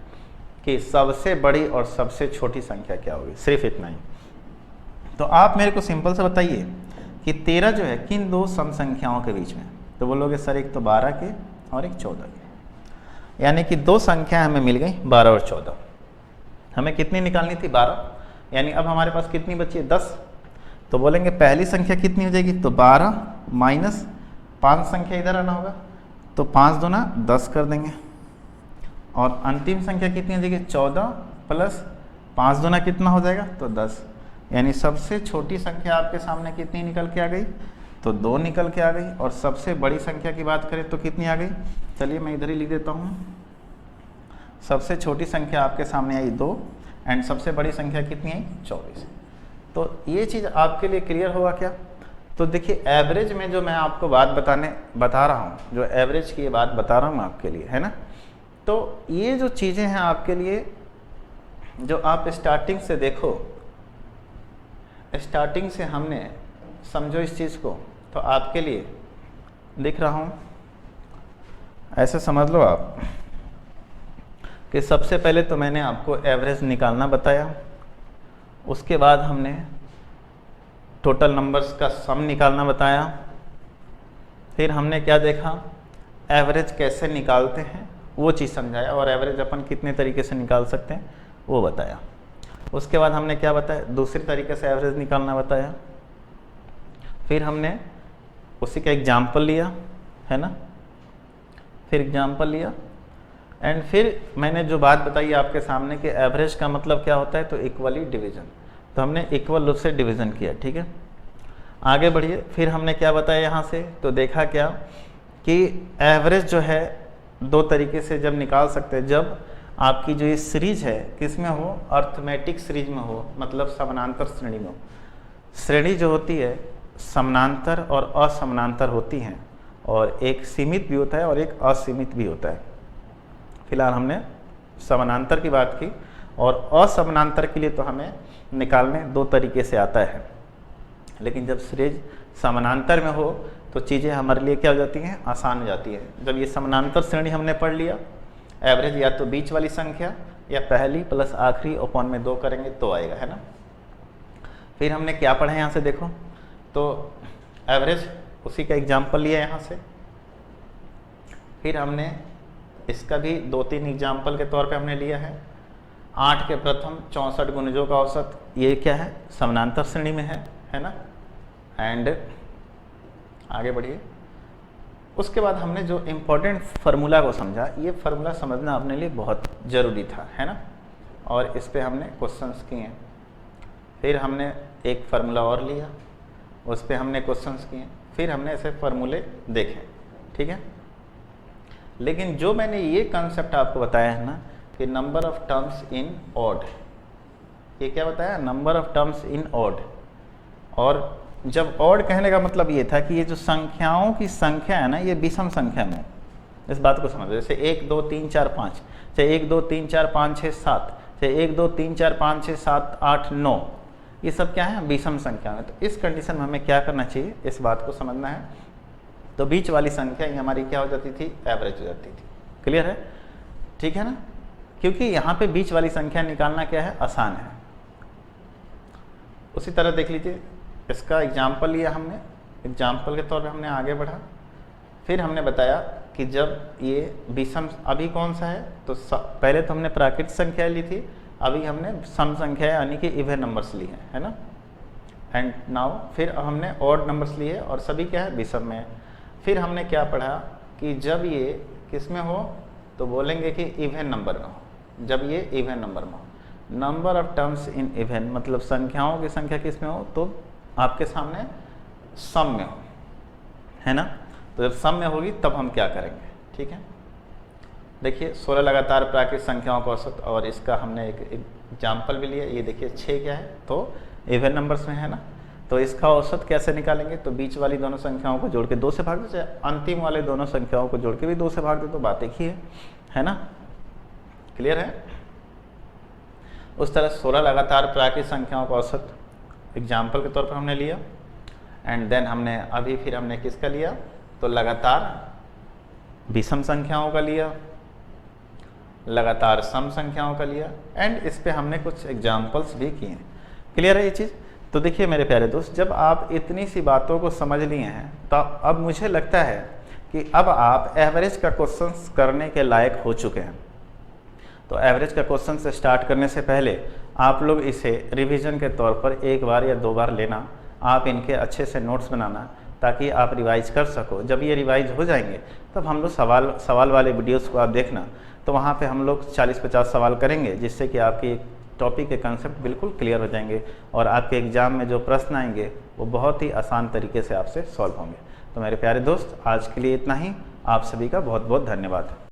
कि सबसे बड़ी और सबसे छोटी संख्या क्या होगी, सिर्फ इतना ही। तो आप मेरे को सिंपल से बताइए कि 13 जो है किन दो सम संख्याओं के बीच में। तो बोलोगे सर एक तो 12 के और एक 14 के, यानी कि दो संख्या हमें मिल गई 12 और 14। हमें कितनी निकालनी थी, 12, यानी अब हमारे पास कितनी बची है, 10। तो बोलेंगे पहली संख्या कितनी हो जाएगी, तो 12 माइनस 5 संख्या इधर आना होगा, तो 5 दूना 10 कर देंगे। और अंतिम संख्या कितनी हो जाएगी, 14 प्लस 5 दूना कितना हो जाएगा, तो 10। यानी सबसे छोटी संख्या आपके सामने कितनी निकल के आ गई, तो 2 निकल के आ गई। और सबसे बड़ी संख्या की बात करें तो कितनी आ गई, चलिए मैं इधर ही लिख देता हूँ। सबसे छोटी संख्या आपके सामने आई 2 एंड सबसे बड़ी संख्या कितनी आई, 24। तो ये चीज़ आपके लिए क्लियर होगा क्या। तो देखिए एवरेज में जो मैं आपको बात बता रहा हूँ, जो एवरेज की ये बात बता रहा हूँ आपके लिए, है ना। तो ये जो चीज़ें हैं आपके लिए, जो आप स्टार्टिंग से देखो, स्टार्टिंग से हमने समझो इस चीज़ को, तो आपके लिए लिख रहा हूँ। ऐसे समझ लो आप कि सबसे पहले तो मैंने आपको एवरेज निकालना बताया, उसके बाद हमने टोटल नंबर्स का सम निकालना बताया, फिर हमने क्या देखा, एवरेज कैसे निकालते हैं वो चीज़ समझाया, और एवरेज अपन कितने तरीके से निकाल सकते हैं वो बताया। उसके बाद हमने क्या बताया, दूसरी तरीके से एवरेज निकालना बताया। फिर हमने उसी का एग्जाम्पल लिया, है ना, फिर एग्जाम्पल लिया एंड फिर मैंने जो बात बताई आपके सामने कि एवरेज का मतलब क्या होता है, तो इक्वली डिवीज़न। तो हमने इक्वल रूप से डिवीज़न किया, ठीक है। आगे बढ़िए, फिर हमने क्या बताया यहाँ से, तो देखा क्या कि एवरेज जो है दो तरीके से जब निकाल सकते हैं, जब आपकी जो ये सीरीज है किस में हो, अर्थमेटिक सीरीज में हो, मतलब समानांतर श्रेणी में हो। श्रेणी जो होती है समानांतर और असमानांतर होती हैं, और एक सीमित भी होता है और एक असीमित भी होता है। फिलहाल हमने समानांतर की बात की, और असमानांतर के लिए तो हमें निकालने दो तरीके से आता है, लेकिन जब सीरीज समानांतर में हो तो चीज़ें हमारे लिए क्या हो जाती हैं, आसान हो जाती है। जब ये समानांतर श्रेणी हमने पढ़ लिया, एवरेज या तो बीच वाली संख्या या पहली प्लस आखिरी अपॉन में 2 करेंगे तो आएगा, है ना। फिर हमने क्या पढ़ा है यहाँ से देखो, तो एवरेज उसी का एग्जाम्पल लिया यहाँ से। फिर हमने इसका भी 2-3 एग्जाम्पल के तौर पे हमने लिया है। 8 के प्रथम 64 गुणजों का औसत, ये क्या है, समानांतर श्रेणी में है ना। एंड आगे बढ़िए, उसके बाद हमने जो इम्पोर्टेंट फार्मूला को समझा, ये फार्मूला समझना अपने लिए बहुत ज़रूरी था, है ना, और इस पे हमने क्वेश्चंस किए। फिर हमने एक फार्मूला और लिया, उस पे हमने क्वेश्चंस किए, फिर हमने ऐसे फार्मूले देखे, ठीक है। लेकिन जो मैंने ये कंसेप्ट आपको बताया है ना कि number of terms in odd, ये क्या बताया, number of terms in odd. और जब ऑड कहने का मतलब ये था कि ये जो संख्याओं की संख्या है ना, ये विषम संख्या में, इस बात को समझो। जैसे 1 2 3 4 5, चाहे 1 2 3 4 5 6 7, चाहे 1 2 3 4 5 6 7 8 9, ये सब क्या है, विषम संख्या में। तो इस कंडीशन में हमें क्या करना चाहिए, इस बात को समझना है। तो बीच वाली संख्या ये हमारी क्या हो जाती थी, एवरेज हो जाती थी। क्लियर है, ठीक है ना, क्योंकि यहाँ पे बीच वाली संख्या निकालना क्या है, आसान है। उसी तरह देख लीजिए, इसका एग्जाम्पल लिया हमने, एग्जाम्पल के तौर पे हमने आगे बढ़ा। फिर हमने बताया कि जब ये विषम, अभी कौन सा है, तो पहले तो हमने प्राकृतिक संख्या ली थी, अभी हमने सम संख्या यानी कि इवन नंबर्स ली है ना। एंड नाउ फिर हमने ऑड नंबर्स लिए और सभी क्या है, विषम में। फिर हमने क्या पढ़ा कि जब ये किस में हो, तो बोलेंगे कि इवन नंबर में हो। जब ये इवन नंबर में हो, number of terms in even, मतलब संख्याओं की संख्या किस में हो, तो आपके सामने सम में हो। है ना। तो जब सम में होगी तब हम क्या करेंगे, ठीक है। देखिए 16 लगातार प्राकृतिक संख्याओं का औसत, और इसका हमने एक एग्जाम्पल भी लिया। ये देखिए 6 क्या है, तो इवन नंबर्स में है ना, तो इसका औसत कैसे निकालेंगे, तो बीच वाली दोनों संख्याओं को जोड़ के 2 से भाग दो, चाहे अंतिम वाले दोनों संख्याओं को जोड़ के भी 2 से भाग दो, तो बात एक ही है ना। क्लियर है। उस तरह 16 लगातार प्राकृतिक संख्याओं का औसत एग्जाम्पल के तौर पर हमने लिया, एंड देन हमने अभी फिर हमने किसका लिया, तो लगातार विषम संख्याओं का लिया, लगातार सम संख्याओं का लिया, एंड इस पे हमने कुछ एग्जाम्पल्स भी किए हैं। क्लियर है ये चीज़। तो देखिए मेरे प्यारे दोस्त, जब आप इतनी सी बातों को समझ लिए हैं तो अब मुझे लगता है कि अब आप एवरेज का क्वेश्चन करने के लायक हो चुके हैं। तो एवरेज का क्वेश्चन से स्टार्ट करने से पहले आप लोग इसे रिवीजन के तौर पर 1 बार या 2 बार लेना, आप इनके अच्छे से नोट्स बनाना ताकि आप रिवाइज कर सको। जब ये रिवाइज हो जाएंगे तब हम लोग सवाल वाले वीडियोस को आप देखना, तो वहाँ पे हम लोग 40-50 सवाल करेंगे, जिससे कि आपकी टॉपिक के कंसेप्ट बिल्कुल क्लियर हो जाएंगे और आपके एग्ज़ाम में जो प्रश्न आएंगे वो बहुत ही आसान तरीके से आपसे सॉल्व होंगे। तो मेरे प्यारे दोस्त, आज के लिए इतना ही। आप सभी का बहुत बहुत धन्यवाद।